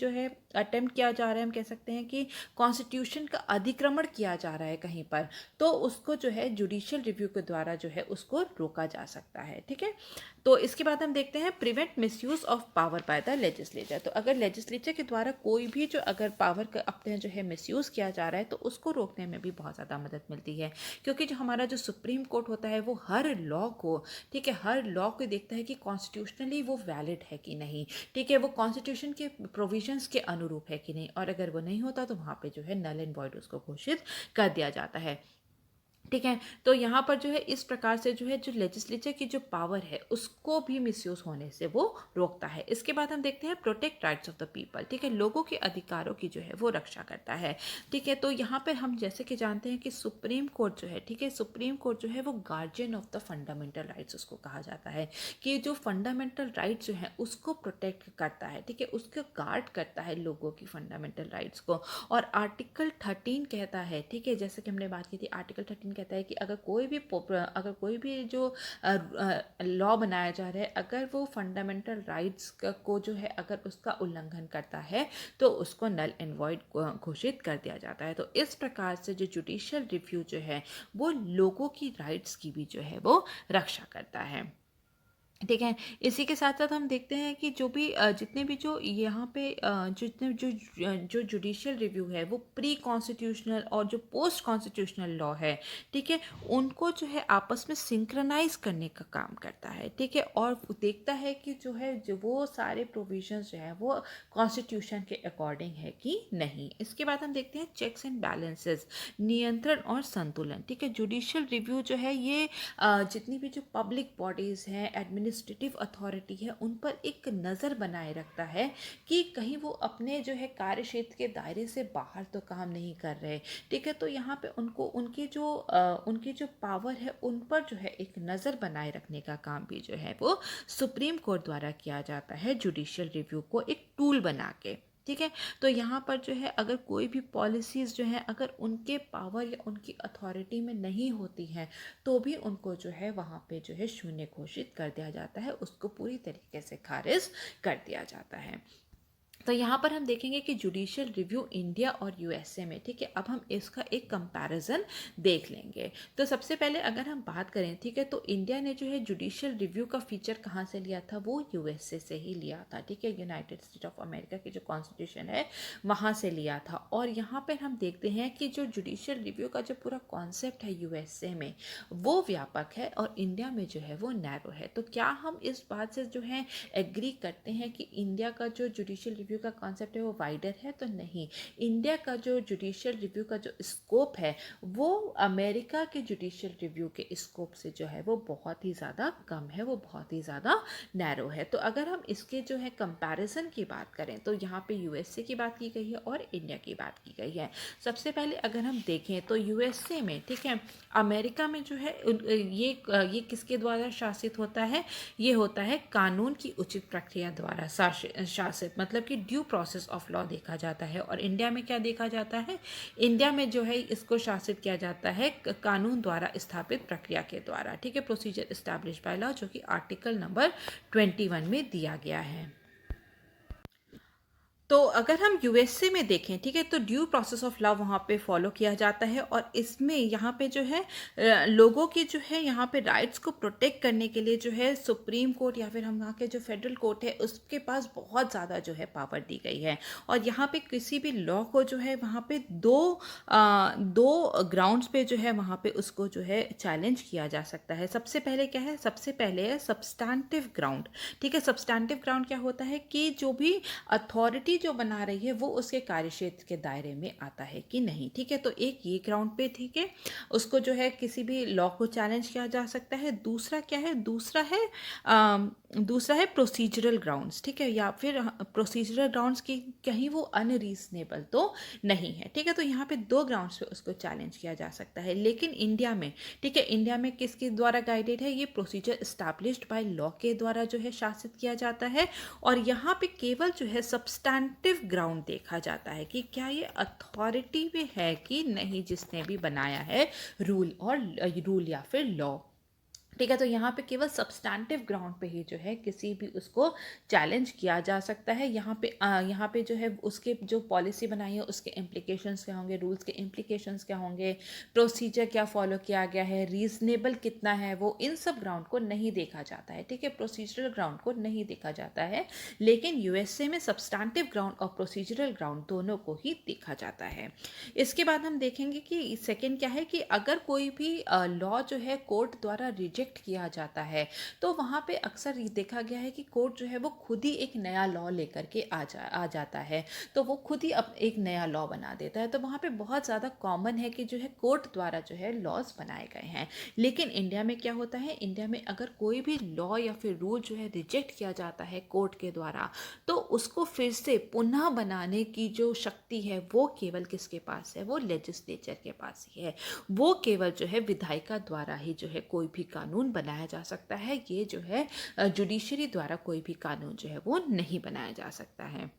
है अटेम्प्ट किया जा रहा है, हम कह सकते हैं कि कॉन्स्टिट्यूशन का अधिक्रमण किया जा रहा है कहीं पर, तो उसको जो है जुडिशियल रिव्यू के द्वारा जो है उसको रोका जा सकता है, ठीक है। तो इसके बाद हम देखते हैं prevent misuse of power by the legislature, तो अगर लेजिस्लेचर के द्वारा कोई भी जो अगर पावर का अपने जो है मिसयूज किया जा रहा है तो उसको रोकने में भी बहुत ज़्यादा मदद मिलती है, क्योंकि जो हमारा जो सुप्रीम कोर्ट होता है वो हर लॉ को, ठीक है, हर लॉ को देखता है कि कॉन्स्टिट्यूशनली वो वैलिड है कि नहीं, ठीक है, वो कॉन्स्टिट्यूशन के प्रोविजंस के अनुरूप है कि नहीं, और अगर वो नहीं होता तो वहाँ पे जो है नल एंड वॉइड उसको घोषित कर दिया जाता है, ठीक है। तो यहाँ पर जो है इस प्रकार से जो है जो लेजिस्लेचर की जो पावर है उसको भी मिसयूज होने से वो रोकता है। इसके बाद हम देखते हैं protect rights of the people, ठीक है, लोगों के अधिकारों की जो है वो रक्षा करता है, ठीक है। तो यहाँ पर हम जैसे कि जानते हैं कि सुप्रीम कोर्ट जो है, ठीक है, सुप्रीम कोर्ट जो है वो guardian of the fundamental rights उसको कहा जाता है, कि जो फंडामेंटल राइट्स जो है उसको प्रोटेक्ट करता है, ठीक है, उसको गार्ड करता है लोगों की फंडामेंटल राइट्स को। और आर्टिकल 13 कहता है, ठीक है, जैसे कि हमने बात की थी, आर्टिकल 13 कहता है कि अगर कोई भी जो लॉ बनाया जा रहा है अगर वो फंडामेंटल राइट्स को जो है अगर उसका उल्लंघन करता है तो उसको नल एंड वॉइड घोषित कर दिया जाता है। तो इस प्रकार से जो जुडिशियल रिव्यू जो है वो लोगों की राइट्स की भी जो है वो रक्षा करता है। ठीक है। इसी के साथ साथ हम देखते हैं कि जो भी जितने भी जो यहाँ पे जितने जो जुडिशियल रिव्यू है वो प्री कॉन्स्टिट्यूशनल और जो पोस्ट कॉन्स्टिट्यूशनल लॉ है, ठीक है, उनको जो है आपस में सिंक्रनाइज करने का काम करता है। ठीक है, और देखता है कि जो है जो वो सारे प्रोविजंस जो है वो कॉन्स्टिट्यूशन के अकॉर्डिंग है कि नहीं। इसके बाद हम देखते हैं चेक्स एंड बैलेंसेस, नियंत्रण और संतुलन। ठीक है, जुडिशियल रिव्यू जो है ये जितनी भी जो पब्लिक बॉडीज़ हैं, एडमिनिस्ट्रेटिव अथॉरिटी है, उन पर एक नज़र बनाए रखता है कि कहीं वो अपने जो है कार्य क्षेत्र के दायरे से बाहर तो काम नहीं कर रहे। ठीक है, तो यहाँ पे उनको उनकी जो पावर है उन पर जो है एक नज़र बनाए रखने का काम भी जो है वो सुप्रीम कोर्ट द्वारा किया जाता है, जुडिशियल रिव्यू को एक टूल बना के। ठीक है, तो यहाँ पर जो है अगर कोई भी पॉलिसीज़ जो है अगर उनके पावर या उनकी अथॉरिटी में नहीं होती हैं तो भी उनको जो है वहाँ पे जो है शून्य घोषित कर दिया जाता है, उसको पूरी तरीके से खारिज कर दिया जाता है। तो यहाँ पर हम देखेंगे कि जुडिशियल रिव्यू इंडिया और यूएसए में, ठीक है, अब हम इसका एक कंपैरिजन देख लेंगे। तो सबसे पहले अगर हम बात करें, ठीक है, तो इंडिया ने जो है जुडिशियल रिव्यू का फीचर कहाँ से लिया था, वो यूएसए से ही लिया था। ठीक है, यूनाइटेड स्टेट ऑफ अमेरिका की जो कॉन्स्टिट्यूशन है वहाँ से लिया था। और यहाँ पर हम देखते हैं कि जो जुडिशियल रिव्यू का जो पूरा कॉन्सेप्ट है यूएसए में वो व्यापक है और इंडिया में जो है वो नैरो है। तो क्या हम इस बात से जो है एग्री करते हैं कि इंडिया का जो जुडिशियल रिव्यू का कॉन्सेप्ट है वो वाइडर है? तो नहीं, इंडिया का जो जुडिशियल रिव्यू का जो स्कोप है वो अमेरिका के जुडिशियल रिव्यू के स्कोप से जो है वो बहुत ही ज़्यादा कम है, वो बहुत ही ज़्यादा नैरो है। तो अगर हम इसके जो है कंपैरिजन की बात करें तो यहाँ पे यूएसए की बात की गई है और इंडिया की बात की गई है। सबसे पहले अगर हम देखें तो यूएसए में, ठीक है, अमेरिका में जो है ये किसके द्वारा शासित होता है, ये होता है कानून की उचित प्रक्रिया द्वारा शासित, मतलब कि ड्यू प्रोसेस ऑफ लॉ देखा जाता है। और इंडिया में क्या देखा जाता है, इंडिया में जो है इसको शासित किया जाता है कानून द्वारा स्थापित प्रक्रिया के द्वारा। ठीक है, प्रोसीजर एस्टैब्लिश बाय लॉ, जो कि आर्टिकल नंबर 21 में दिया गया है। तो अगर हम यूएसए में देखें, ठीक है, तो ड्यू प्रोसेस ऑफ लॉ वहाँ पे फॉलो किया जाता है और इसमें यहाँ पे जो है लोगों की जो है यहाँ पे राइट्स को प्रोटेक्ट करने के लिए जो है सुप्रीम कोर्ट या फिर हम वहाँ के जो फेडरल कोर्ट है उसके पास बहुत ज़्यादा जो है पावर दी गई है। और यहाँ पे किसी भी लॉ को जो है वहाँ पे दो ग्राउंड्स पे जो है वहाँ पे उसको जो है चैलेंज किया जा सकता है। सबसे पहले क्या है, सबसे पहले है सब्सटैंटिव ग्राउंड। ठीक है, सब्सटैंटिव ग्राउंड क्या होता है कि जो भी अथॉरिटी जो बना रही है वो उसके कार्यक्षेत्र के दायरे में आता है कि नहीं। ठीक है, तो एक ये ग्राउंड पे, ठीक है, उसको जो है किसी भी लॉ को चैलेंज किया जा सकता है। दूसरा क्या है, दूसरा है प्रोसीजरल ग्राउंड्स। ठीक है, या फिर प्रोसीजरल ग्राउंड्स की कहीं वो अनरीजनेबल तो नहीं है। ठीक है, तो यहाँ पे दो ग्राउंड्स पे उसको चैलेंज किया जा सकता है। लेकिन इंडिया में, ठीक है, इंडिया में किसके द्वारा गाइडेड है, ये प्रोसीजर एस्टैब्लिश्ड बाय लॉ के द्वारा जो है शासित किया जाता है। और यहाँ पे केवल जो है सब्सटैंटिव ग्राउंड देखा जाता है कि क्या ये अथॉरिटी में है कि नहीं जिसने भी बनाया है रूल या फिर लॉ। ठीक है, तो यहाँ पे केवल सब्सटैंटिव ग्राउंड पे ही जो है किसी भी उसको चैलेंज किया जा सकता है। यहाँ पे जो है उसके जो पॉलिसी बनाई है उसके इम्प्लीकेशंस क्या होंगे, रूल्स के इम्प्लीकेशंस क्या होंगे, प्रोसीजर क्या फॉलो किया गया है, रीजनेबल कितना है, वो इन सब ग्राउंड को नहीं देखा जाता है। ठीक है, प्रोसीजरल ग्राउंड को नहीं देखा जाता है। लेकिन यूएसए में सब्सटैंटिव ग्राउंड और प्रोसीजरल ग्राउंड दोनों को ही देखा जाता है। इसके बाद हम देखेंगे कि सेकेंड क्या है कि अगर कोई भी लॉ जो है कोर्ट द्वारा रिजेक्ट किया जाता है तो वहाँ पे अक्सर ये देखा गया है कि कोर्ट जो है वो खुद ही एक नया लॉ लेकर के आ जाता है। तो वो खुद ही एक नया लॉ बना देता है। तो वहाँ पे बहुत ज़्यादा कॉमन है कि जो है कोर्ट द्वारा जो है लॉज बनाए गए हैं। लेकिन इंडिया में क्या होता है, इंडिया में अगर कोई भी लॉ या फिर रूल जो है रिजेक्ट किया जाता है कोर्ट के द्वारा तो उसको फिर से पुनः बनाने की जो शक्ति है वो केवल किसके पास है, वो लेजिस्लेचर के पास ही है। वो केवल जो है विधायिका द्वारा ही जो है कोई भी कानून बनाया जा सकता है। ये जो है जुडिशरी द्वारा कोई भी कानून जो है वो नहीं बनाया जा सकता है।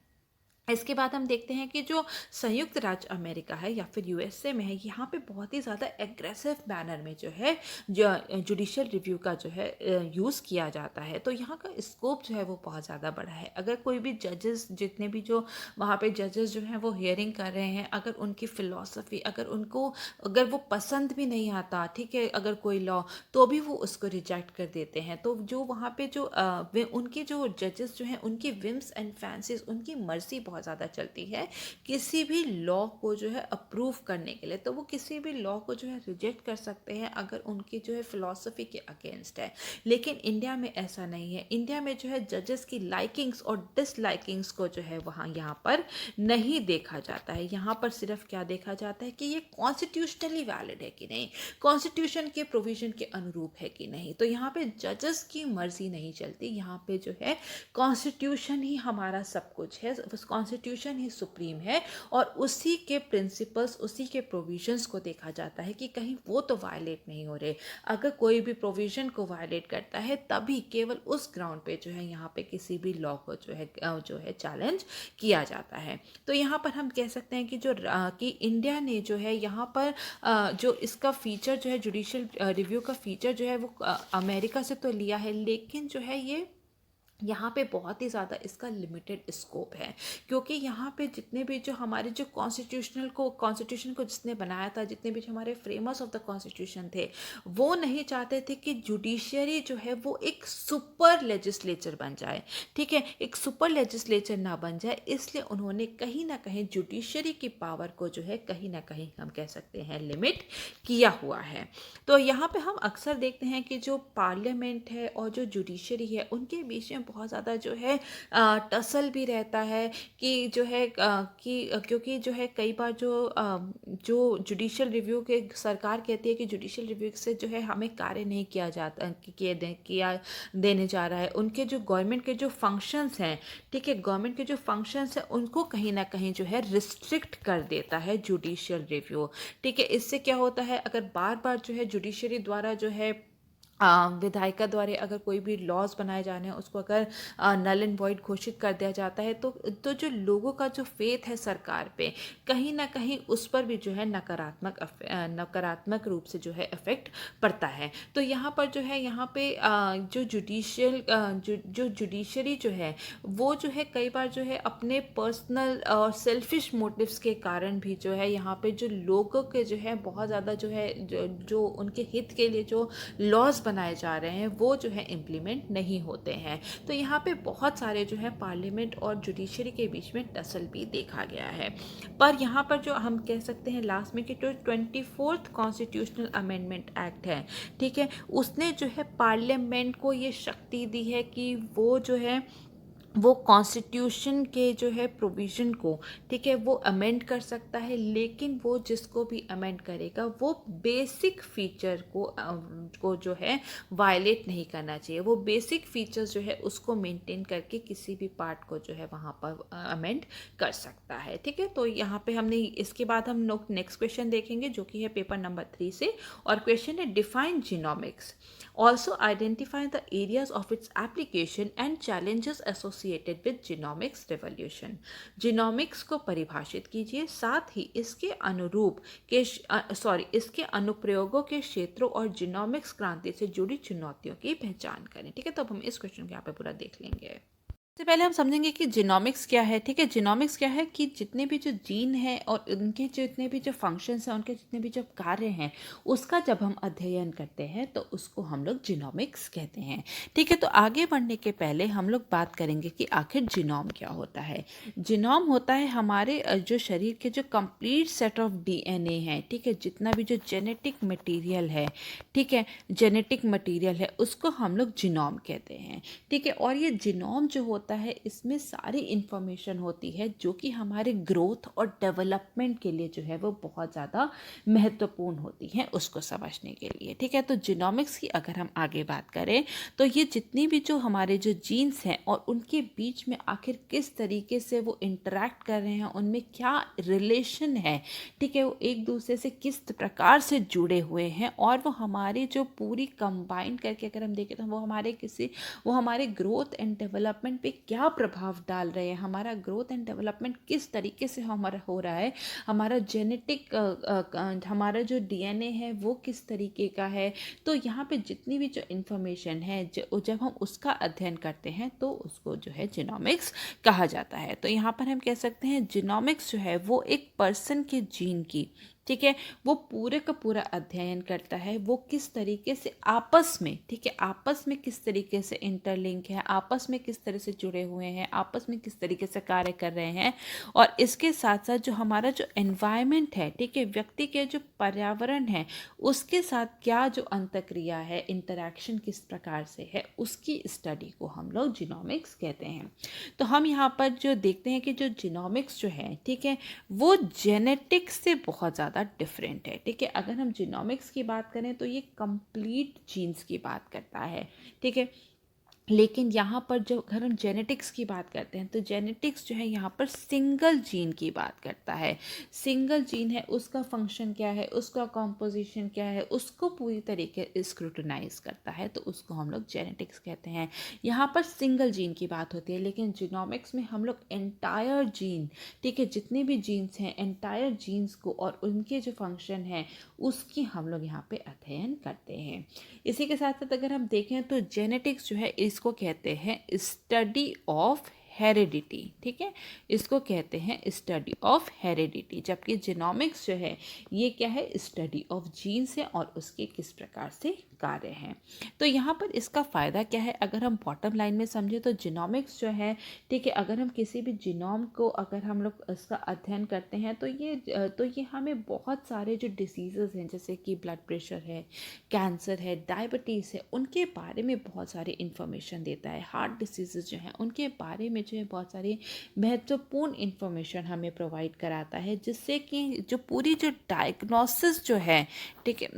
इसके बाद हम देखते हैं कि जो संयुक्त राज्य अमेरिका है या फिर यूएसए में है, यहाँ पे बहुत ही ज़्यादा एग्रेसिव मैनर में जो है जुडिशियल रिव्यू का जो है यूज़ किया जाता है। तो यहाँ का स्कोप जो है वो बहुत ज़्यादा बड़ा है। अगर कोई भी जजेस, जितने भी जो वहाँ पे जजेस जो हैं वो हियरिंग कर रहे हैं, अगर उनकी फ़िलॉसफी, अगर वो पसंद भी नहीं आता, ठीक है, अगर कोई लॉ, तो भी वो उसको रिजेक्ट कर देते हैं। तो जो वहाँ पे जो उनके जो जजेस जो हैं, उनकी विम्स एंड फैंसीज, उनकी मर्जी बहुत ज़्यादा चलती है किसी भी लॉ को जो है अप्रूव करने के लिए। तो वो किसी भी लॉ को जो है रिजेक्ट कर सकते हैं अगर उनकी जो है फिलॉसफी के अगेंस्ट है। लेकिन इंडिया में ऐसा नहीं है। इंडिया में जो है जजेस की लाइकिंग्स और डिसलाइकिंग्स को जो है वहाँ यहाँ पर नहीं देखा जाता है। यहाँ पर सिर्फ क्या देखा जाता है कि ये कॉन्स्टिट्यूशनली वैलिड है कि नहीं, कॉन्स्टिट्यूशन के प्रोविजन के अनुरूप है कि नहीं। तो यहाँ पे जजेस की मर्जी नहीं चलती, यहाँ पे जो है कॉन्स्टिट्यूशन ही हमारा सब कुछ है, कॉन्स्टिट्यूशन ही सुप्रीम है और उसी के प्रिंसिपल्स, उसी के प्रोविजंस को देखा जाता है कि कहीं वो तो वायलेट नहीं हो रहे। अगर कोई भी प्रोविजन को वायलेट करता है तभी केवल उस ग्राउंड पे जो है यहाँ पे किसी भी लॉ को जो है चैलेंज किया जाता है। तो यहाँ पर हम कह सकते हैं कि इंडिया ने जो है यहाँ पर जो इसका फीचर जो है जुडिशियल रिव्यू का फीचर जो है वो अमेरिका से तो लिया है, लेकिन जो है ये यहाँ पे बहुत ही ज़्यादा इसका लिमिटेड स्कोप है। क्योंकि यहाँ पे जितने भी जो हमारे जो कॉन्स्टिट्यूशन को जिसने बनाया था, जितने भी जो हमारे फ्रेमर्स ऑफ द कॉन्स्टिट्यूशन थे, वो नहीं चाहते थे कि जुडिशियरी जो है वो एक सुपर लेजिस्लेचर बन जाए, ठीक है, एक सुपर लेजिस्लेचर ना बन जाए। इसलिए उन्होंने कहीं ना कहीं जुडिशियरी की पावर को जो है कहीं ना कहीं हम कह सकते हैं लिमिट किया हुआ है। तो यहाँ पे हम अक्सर देखते हैं कि जो पार्लियामेंट है और जो जुडिशरी है उनके बीच में बहुत ज़्यादा जो है टसल भी रहता है कि जो है क्योंकि जो है कई बार जो जुडिशियल रिव्यू के सरकार कहती है कि जुडिशियल रिव्यू से जो है हमें कार्य नहीं किया देने जा रहा है। उनके जो गवर्नमेंट के जो फंक्शंस हैं, ठीक है, गवर्नमेंट के जो फंक्शंस हैं उनको कहीं ना कहीं जो है रिस्ट्रिक्ट कर देता है जुडिशियल रिव्यू, ठीक है। इससे क्या होता है, अगर बार बार जो है जुडिशरी द्वारा जो है विधायिका द्वारा अगर कोई भी लॉज बनाए जाने हैं उसको अगर नल एंड वॉइड घोषित कर दिया जाता है तो जो लोगों का जो फेथ है सरकार पे, कहीं ना कहीं उस पर भी जो है नकारात्मक रूप से जो है इफेक्ट पड़ता है। तो यहाँ पर जो है यहाँ पे जो जुडिशरी जो है वो जो है कई बार जो है अपने पर्सनल और सेल्फिश मोटिव्स के कारण भी जो है यहाँ पे जो लोगों के जो है बहुत ज़्यादा जो है जो उनके हित के लिए जो लॉज बनाए जा रहे हैं वो जो है इम्प्लीमेंट नहीं होते हैं। तो यहाँ पे बहुत सारे जो है पार्लियामेंट और जुडिशरी के बीच में टसल भी देखा गया है। पर यहाँ पर जो हम कह सकते हैं लास्ट में कि जो 24th कॉन्स्टिट्यूशनल अमेंडमेंट एक्ट है, ठीक है, उसने जो है पार्लियामेंट को ये शक्ति दी है कि वो जो है वो कॉन्स्टिट्यूशन के जो है प्रोविज़न को, ठीक है, वो अमेंड कर सकता है। लेकिन वो जिसको भी अमेंड करेगा वो बेसिक फीचर को जो है वायलेट नहीं करना चाहिए। वो बेसिक फीचर्स जो है उसको मेंटेन करके किसी भी पार्ट को जो है वहाँ पर अमेंड कर सकता है, ठीक है। तो यहाँ पे हमने इसके बाद हम लोग नेक्स्ट क्वेश्चन देखेंगे जो कि है पेपर नंबर 3 से, और क्वेश्चन है define genomics, also identify the areas of its application and challenges associated with genomics revolution. Genomics को परिभाषित कीजिए, साथ ही इसके इसके अनुप्रयोगों के क्षेत्रों और जीनोमिक्स क्रांति से जुड़ी चुनौतियों की पहचान करें, ठीक है। तो अब हम इस क्वेश्चन को यहाँ पे पूरा देख लेंगे। सबसे पहले हम समझेंगे कि जीनोमिक्स क्या है, ठीक है। जीनोमिक्स क्या है कि जितने भी जो जीन है और उनके जितने भी जो फंक्शंस हैं, उनके जितने भी जो कार्य हैं, उसका जब हम अध्ययन करते हैं तो उसको हम लोग जीनोमिक्स कहते हैं, ठीक है। तो आगे बढ़ने के पहले हम लोग बात करेंगे कि आखिर जीनोम क्या होता है। जीनोम होता है हमारे जो शरीर के जो कंप्लीट सेट ऑफ डीएनए है, ठीक है, जितना भी जो जेनेटिक मटीरियल है, ठीक है, जेनेटिक मटीरियल है, उसको हम लोग जीनोम कहते हैं, ठीक है। और ये जीनोम जो होता है इसमें सारी इंफॉर्मेशन होती है जो कि हमारे ग्रोथ और डेवलपमेंट के लिए जो है वो बहुत ज़्यादा महत्वपूर्ण होती है उसको समझने के लिए, ठीक है। तो जीनोमिक्स की अगर हम आगे बात करें तो ये जितनी भी जो हमारे जो जीन्स हैं और उनके बीच में आखिर किस तरीके से वो इंटरेक्ट कर रहे हैं, उनमें क्या रिलेशन है, ठीक है, वो एक दूसरे से किस प्रकार से जुड़े हुए हैं, और वो हमारी जो पूरी कंबाइन करके अगर हम देखें तो वो हमारे ग्रोथ एंड डेवलपमेंट पे क्या प्रभाव डाल रहे हैं, हमारा ग्रोथ एंड डेवलपमेंट किस तरीके से हमारा हो रहा है, हमारा जेनेटिक हमारा जो डीएनए है वो किस तरीके का है। तो यहाँ पे जितनी भी जो इन्फॉर्मेशन है जब हम उसका अध्ययन करते हैं तो उसको जो है जीनोमिक्स कहा जाता है। तो यहाँ पर हम कह सकते हैं जीनोमिक्स जो है वो एक पर्सन के जीन की, ठीक है, वो पूरे का पूरा अध्ययन करता है, वो किस तरीके से आपस में, ठीक है, आपस में किस तरीके से इंटरलिंक है, आपस में किस तरह से जुड़े हुए हैं, आपस में किस तरीके से कार्य कर रहे हैं। और इसके साथ साथ जो हमारा जो एनवायरनमेंट है, ठीक है, व्यक्ति के जो पर्यावरण है उसके साथ क्या जो अंतक्रिया है, इंटरैक्शन किस प्रकार से है, उसकी स्टडी को हम लोग जीनोमिक्स कहते हैं। तो हम यहाँ पर जो देखते हैं कि जो जीनोमिक्स जो है, ठीक है, वो जेनेटिक्स से बहुत ज़्यादा डिफरेंट है। ठीक है, अगर हम जीनोमिक्स की बात करें तो ये कंप्लीट जीन्स की बात करता है, ठीक है। लेकिन यहाँ पर जो अगर हम जेनेटिक्स की बात करते हैं तो जेनेटिक्स जो है यहाँ पर सिंगल जीन की बात करता है। सिंगल जीन है, उसका फंक्शन क्या है, उसका कॉम्पोजिशन क्या है, उसको पूरी तरीके स्क्रूटनाइज करता है, तो उसको हम लोग जेनेटिक्स कहते हैं। यहाँ पर सिंगल जीन की बात होती है, लेकिन जीनोमिक्स में हम लोग एंटायर जीन, ठीक है, जितने भी जीन्स हैं एंटायर जीन्स को और उनके जो फंक्शन है उसकी हम लोग यहाँ पे अध्ययन करते हैं। इसी के साथ साथ अगर हम देखें तो जेनेटिक्स जो है इसको कहते हैं स्टडी ऑफ हेरिडिटी, ठीक है, इसको कहते हैं स्टडी ऑफ हेरिडिटी। जबकि जीनोमिक्स जो है ये क्या है, स्टडी ऑफ जीन्स है और उसके किस प्रकार से कार्य हैं। तो यहाँ पर इसका फ़ायदा क्या है, अगर हम बॉटम लाइन में समझे तो जीनोमिक्स जो है, ठीक है, अगर हम किसी भी जीनोम को अगर हम लोग इसका अध्ययन करते हैं तो ये हमें बहुत सारे जो डिसीज़ेज़ हैं जैसे कि ब्लड प्रेशर है, कैंसर है, डायबिटीज़ है, उनके बारे में बहुत सारी इन्फॉर्मेशन देता है। हार्ट डिसीज़ेज़ जो हैं उनके बारे में जो है बहुत सारी महत्वपूर्ण इन्फॉर्मेशन हमें प्रोवाइड कराता है, जिससे कि जो पूरी जो डायग्नोसिस जो है, ठीक है,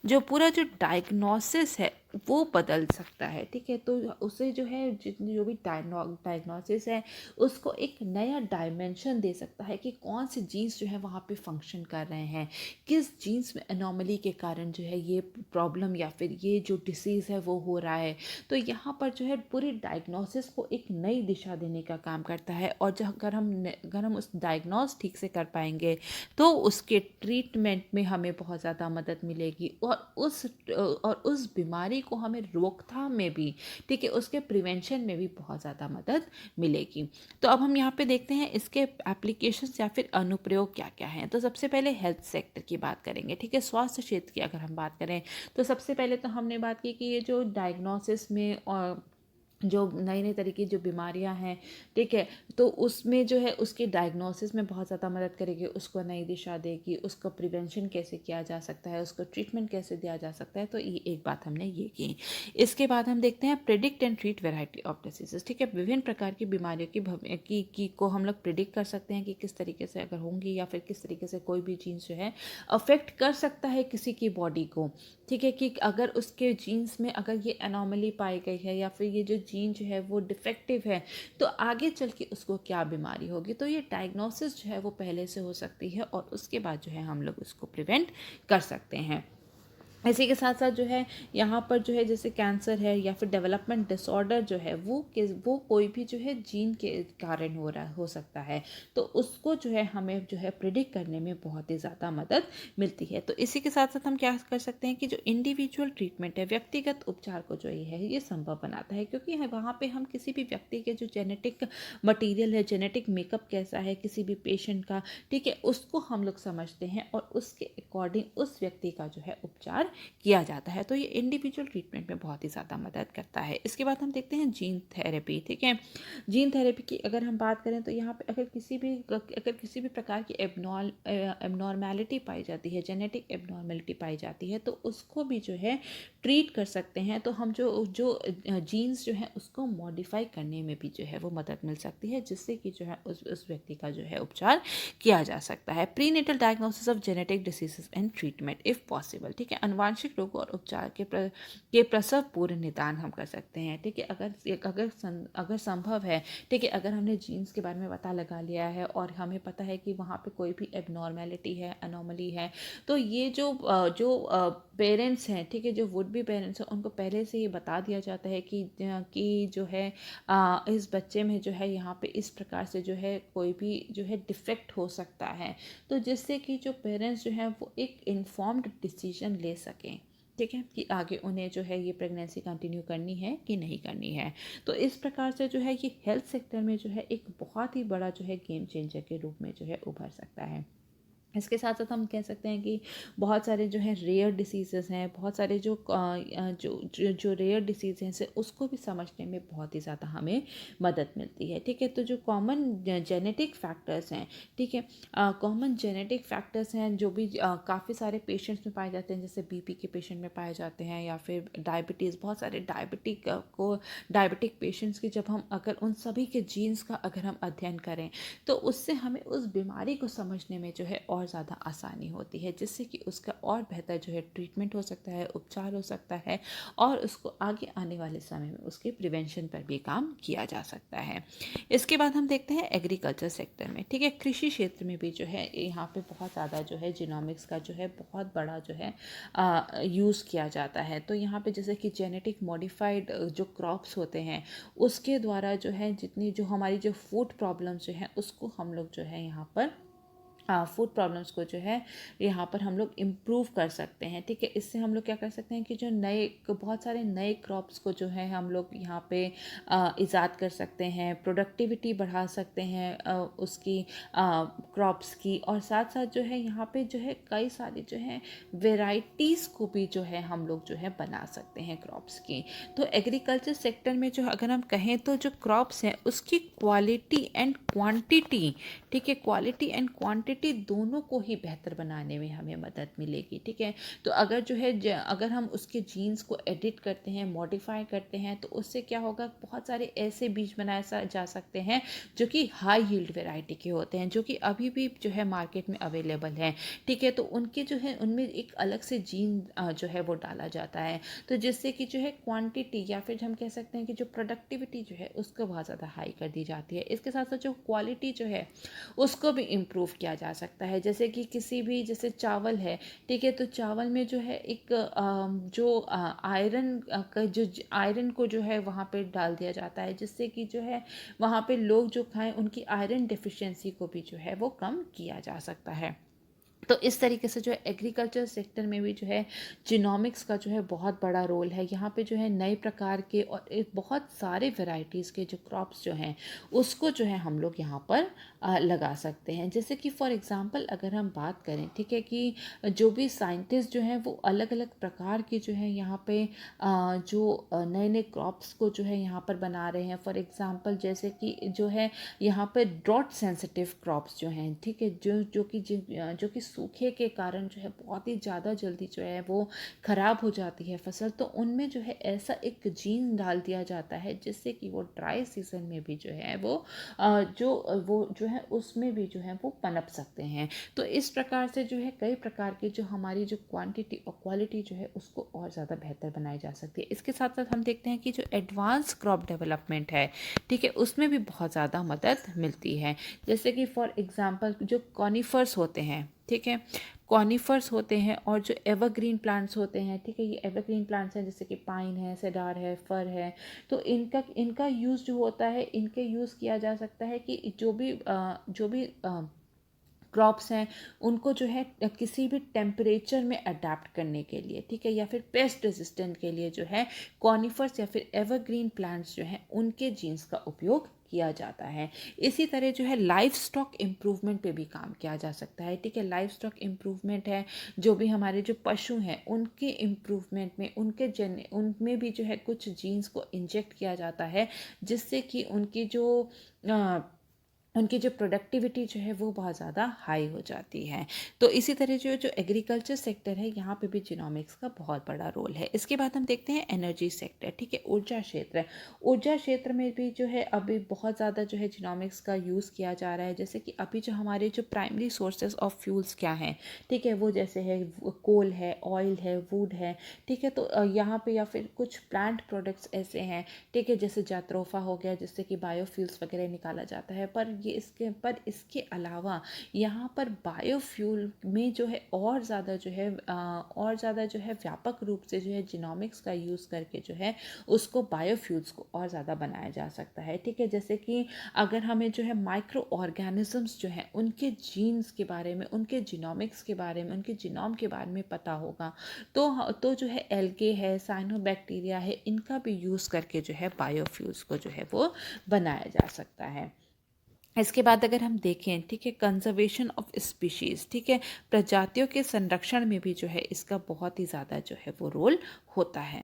जो पूरा जो डायग्नोसिस है वो बदल सकता है। ठीक है, तो उसे जो है जितनी जो भी डायग्नोसिस है उसको एक नया डायमेंशन दे सकता है कि कौन से जीन्स जो है वहाँ पे फंक्शन कर रहे हैं, किस जीन्स में एनोमली के कारण जो है ये प्रॉब्लम या फिर ये जो डिसीज़ है वो हो रहा है। तो यहाँ पर जो है पूरी डायग्नोसिस को एक नई दिशा देने का काम करता है। और जो अगर हम उस डायग्नोस ठीक से कर पाएंगे तो उसके ट्रीटमेंट में हमें बहुत ज़्यादा मदद मिलेगी और उस बीमारी को हमें रोकथाम में भी, ठीक है, उसके प्रिवेंशन में भी बहुत ज़्यादा मदद मिलेगी। तो अब हम यहाँ पे देखते हैं इसके एप्लीकेशंस या फिर अनुप्रयोग क्या क्या हैं। तो सबसे पहले हेल्थ सेक्टर की बात करेंगे, ठीक है, स्वास्थ्य क्षेत्र की अगर हम बात करें तो सबसे पहले तो हमने बात की कि ये जो डायग्नोसिस में और जो नई तरीके की जो बीमारियां हैं, ठीक है, तो उसमें जो है उसकी डायग्नोसिस में बहुत ज़्यादा मदद करेगी, उसको नई दिशा देगी, उसको प्रिवेंशन कैसे किया जा सकता है, उसको ट्रीटमेंट कैसे दिया जा सकता है। तो ये एक बात हमने ये की। इसके बाद हम देखते हैं predict and treat variety of diseases, ठीक है, विभिन्न प्रकार की बीमारियों की को हम लोग प्रिडिक्ट कर सकते हैं कि किस तरीके से अगर होंगी या फिर किस तरीके से कोई भी जीन्स जो है अफेक्ट कर सकता है किसी की बॉडी को, ठीक है, कि अगर उसके जीन्स में अगर ये एनोमली पाई गई है या फिर ये जो जीन जो है वो डिफेक्टिव है तो आगे चल के उसको क्या बीमारी होगी। तो ये डायग्नोसिस जो है वो पहले से हो सकती है और उसके बाद जो है हम लोग उसको प्रिवेंट कर सकते हैं। इसी के साथ साथ जो है यहाँ पर जो है जैसे कैंसर है या फिर डेवलपमेंट डिसऑर्डर जो है वो कोई भी जो है जीन के कारण हो सकता है, तो उसको जो है हमें जो है प्रिडिक्ट करने में बहुत ही ज़्यादा मदद मिलती है। तो इसी के साथ साथ हम क्या कर सकते हैं कि जो इंडिविजुअल ट्रीटमेंट है, व्यक्तिगत उपचार को जो ये संभव बनाता है, क्योंकि वहाँ पर हम किसी भी व्यक्ति के जो जेनेटिक मटीरियल है, जेनेटिक मेकअप कैसा है किसी भी पेशेंट का, ठीक है, उसको हम लोग समझते हैं और उसके अकॉर्डिंग उस व्यक्ति का जो है उपचार किया जाता है। तो ये इंडिविजुअल ट्रीटमेंट में बहुत ही ज़्यादा मदद करता है। इसके बाद हम देखते हैं जीन थेरेपी, ठीक है, जीन थेरेपी की अगर हम बात करें तो यहाँ पे अगर किसी भी प्रकार की एबनॉर्मेलिटी पाई जाती है, जेनेटिक एबनॉर्मेलिटी पाई जाती है, तो उसको भी जो है ट्रीट कर सकते हैं। तो हम जो जीन्स जो है उसको मॉडिफाई करने में भी जो है वो मदद मिल सकती है, जिससे कि जो है उस व्यक्ति का जो है उपचार किया जा सकता है। Prenatal diagnosis of genetic diseases and treatment if possible, ठीक है, आनुवांशिक रोगों और उपचार के प्रसव पूर्व निदान हम कर सकते हैं। ठीक है, अगर संभव है, ठीक है, अगर हमने जीन्स के बारे में पता लगा लिया है और हमें पता है कि वहाँ पे कोई भी एबनॉर्मेलिटी है, अनोमली है, तो ये जो पेरेंट्स हैं, ठीक है, जो वुड बी पेरेंट्स हैं, उनको पहले से ये बता दिया जाता है कि जो है इस बच्चे में जो है यहाँ पे इस प्रकार से जो है कोई भी जो है डिफेक्ट हो सकता है, तो जिससे कि जो पेरेंट्स जो हैं वो एक इन्फॉर्म्ड डिसीजन ले सकें। ठीक है, कि आगे उन्हें जो है ये प्रेगनेंसी कंटिन्यू करनी है कि नहीं करनी है। तो इस प्रकार से जो है ये हेल्थ सेक्टर में जो है एक बहुत ही बड़ा जो है गेम चेंजर के रूप में जो है उभर सकता है। इसके साथ साथ हम कह सकते हैं कि बहुत सारे जो हैं रेयर डिसीज़ेज़ हैं, बहुत सारे जो रेयर डिसीज़ हैं उसको भी समझने में बहुत ही ज़्यादा हमें मदद मिलती है। ठीक है, तो जो कॉमन जेनेटिक फैक्टर्स हैं, ठीक है, कॉमन जेनेटिक फैक्टर्स हैं जो भी काफ़ी सारे पेशेंट्स में पाए जाते हैं, जैसे बीपी के पेशेंट में पाए जाते हैं, या फिर डायबिटीज़, बहुत सारे डायबिटिक पेशेंट्स की जब हम अगर उन सभी के जीन्स का अगर हम अध्ययन करें, तो उससे हमें उस बीमारी को समझने में जो है और ज़्यादा आसानी होती है, जिससे कि उसका और बेहतर जो है ट्रीटमेंट हो सकता है, उपचार हो सकता है, और उसको आगे आने वाले समय में उसके प्रिवेंशन पर भी काम किया जा सकता है। इसके बाद हम देखते हैं एग्रीकल्चर सेक्टर में। ठीक है, कृषि क्षेत्र में भी जो है यहाँ पे बहुत ज़्यादा जो है जीनोमिक्स का जो है बहुत बड़ा जो है यूज़ किया जाता है। तो यहाँ पे जैसे कि जेनेटिक मॉडिफाइड जो क्रॉप्स होते हैं, उसके द्वारा जो है जितनी जो हमारी जो फूड प्रॉब्लम्स जो है उसको हम लोग जो है यहाँ पर फूड प्रॉब्लम्स को जो है यहाँ पर हम लोग इम्प्रूव कर सकते हैं। ठीक है, इससे हम लोग क्या कर सकते हैं कि जो बहुत सारे नए क्रॉप्स को जो है हम लोग यहाँ पे ईजाद कर सकते हैं, प्रोडक्टिविटी बढ़ा सकते हैं उसकी क्रॉप्स की, और साथ साथ जो है यहाँ पे जो है कई सारी जो है वेराइटीज़ को भी जो है हम लोग जो है बना सकते हैं क्रॉप्स की। तो एग्रीकल्चर सेक्टर में जो अगर हम कहें तो जो क्रॉप्स हैं उसकी क्वालिटी एंड क्वांटिटी, ठीक है, क्वालिटी एंड क्वांटिटी दोनों को ही बेहतर बनाने में हमें मदद मिलेगी। ठीक है, तो अगर जो है अगर हम उसके जीन्स को एडिट करते हैं, मॉडिफाई करते हैं, तो उससे क्या होगा, बहुत सारे ऐसे बीज बनाए जा सकते हैं जो कि हाई यील्ड वेराइटी के होते हैं, जो कि अभी भी जो है मार्केट में अवेलेबल हैं। ठीक है, तो उनके जो है उनमें एक अलग से जीन जो है वो डाला जाता है, तो जिससे कि जो है क्वांटिटी या फिर हम कह सकते हैं कि जो प्रोडक्टिविटी जो है उसको बहुत ज़्यादा हाई कर दी जाती है। इसके साथ साथ जो क्वालिटी जो है उसको भी इम्प्रूव किया जा सकता है। जैसे कि किसी भी जैसे चावल है, ठीक है, तो चावल में जो है एक जो आयरन का जो आयरन को जो है वहाँ पे डाल दिया जाता है, जिससे कि जो है वहाँ पे लोग जो खाएं उनकी आयरन डिफिशिएंसी को भी जो है वो कम किया जा सकता है। तो इस तरीके से जो है एग्रीकल्चर सेक्टर में भी जो है जीनोमिक्स का जो है बहुत बड़ा रोल है। यहाँ पे जो है नए प्रकार के और एक बहुत सारे वैरायटीज़ के जो क्रॉप्स जो हैं उसको जो है हम लोग यहाँ पर लगा सकते हैं। जैसे कि फॉर एग्जांपल अगर हम बात करें, ठीक है, कि जो भी साइंटिस्ट जो हैं वो अलग अलग प्रकार के जो है यहाँ पे जो नए नए क्रॉप्स को जो है यहाँ पर बना रहे हैं। फॉर एग्जांपल जैसे कि जो है यहाँ पर ड्रॉट सेंसिटिव क्रॉप्स जो हैं, ठीक है, जो कि सूखे के कारण जो है बहुत ही ज़्यादा जल्दी जो है वो ख़राब हो जाती है फसल, तो उनमें जो है ऐसा एक जीन डाल दिया जाता है जिससे कि वो ड्राई सीजन में भी जो है वो जो है उसमें भी जो है वो पनप सकते हैं। तो इस प्रकार से जो है कई प्रकार के जो हमारी जो क्वांटिटी और क्वालिटी जो है उसको और ज़्यादा बेहतर बनाई जा सकती है। इसके साथ साथ हम देखते हैं कि जो एडवांस क्रॉप डेवलपमेंट है, ठीक है, उसमें भी बहुत ज़्यादा मदद मिलती है। जैसे कि फॉर एग्जांपल जो कॉनिफर्स होते हैं, ठीक है, कॉनिफर्स होते हैं और जो एवरग्रीन प्लांट्स होते हैं, ठीक है, ये एवरग्रीन प्लांट्स हैं जैसे कि पाइन है, सेडार है, फर है, तो इनका यूज़ जो होता है, इनके यूज़ किया जा सकता है कि जो भी क्रॉप्स हैं उनको जो है किसी भी टेम्परेचर में अडेप्ट करने के लिए, ठीक है, या फिर पेस्ट रेजिस्टेंट के लिए जो है कॉनिफर्स या फिर एवरग्रीन प्लांट्स जो हैं उनके जीन्स का उपयोग किया जाता है। इसी तरह जो है लाइफ स्टॉक इम्प्रूवमेंट पे भी काम किया जा सकता है। ठीक है, लाइफ स्टॉक इम्प्रूवमेंट है, जो भी हमारे जो पशु हैं उनके इम्प्रूवमेंट में उनमें भी जो है कुछ जीन्स को इंजेक्ट किया जाता है, जिससे कि उनकी जो उनकी जो प्रोडक्टिविटी जो है वो बहुत ज़्यादा हाई हो जाती है। तो इसी तरह जो जो एग्रीकल्चर सेक्टर है यहाँ पे भी जीनोमिक्स का बहुत बड़ा रोल है। इसके बाद हम देखते हैं एनर्जी सेक्टर, ठीक है, ऊर्जा क्षेत्र। ऊर्जा क्षेत्र में भी जो है अभी बहुत ज़्यादा जो है जीनोमिक्स का यूज़ किया जा रहा है। जैसे कि अभी जो हमारे जो प्राइमरी सोर्सेज ऑफ फ्यूल्स क्या हैं, ठीक है, वो जैसे है कोल है, ऑयल है, वुड है, ठीक है। तो यहाँ पे या फिर कुछ प्लांट प्रोडक्ट्स ऐसे हैं, ठीक है, जैसे जात्रोफा हो गया जिससे कि बायोफ्यूल्स वगैरह निकाला जाता है। पर इसके अलावा यहाँ पर बायोफ्यूल में जो है और ज़्यादा जो है व्यापक रूप से जो है जीनोमिक्स का यूज़ करके जो है उसको बायोफ्यूल्स को और ज़्यादा बनाया जा सकता है, ठीक है। जैसे कि अगर हमें जो है माइक्रो ऑर्गेनिजम्स जो हैं उनके जीन्स के बारे में, उनके जीनोमिक्स के बारे में, उनके जीनोम के बारे में पता होगा तो जो है एल्गे है, साइनोबैक्टीरिया है, इनका भी यूज़ करके जो है बायोफ्यूल्स को जो है वो बनाया जा सकता है। इसके बाद अगर हम देखें, ठीक है, कंजर्वेशन ऑफ स्पीशीज़, ठीक है, प्रजातियों के संरक्षण में भी जो है इसका बहुत ही ज़्यादा जो है वो रोल होता है।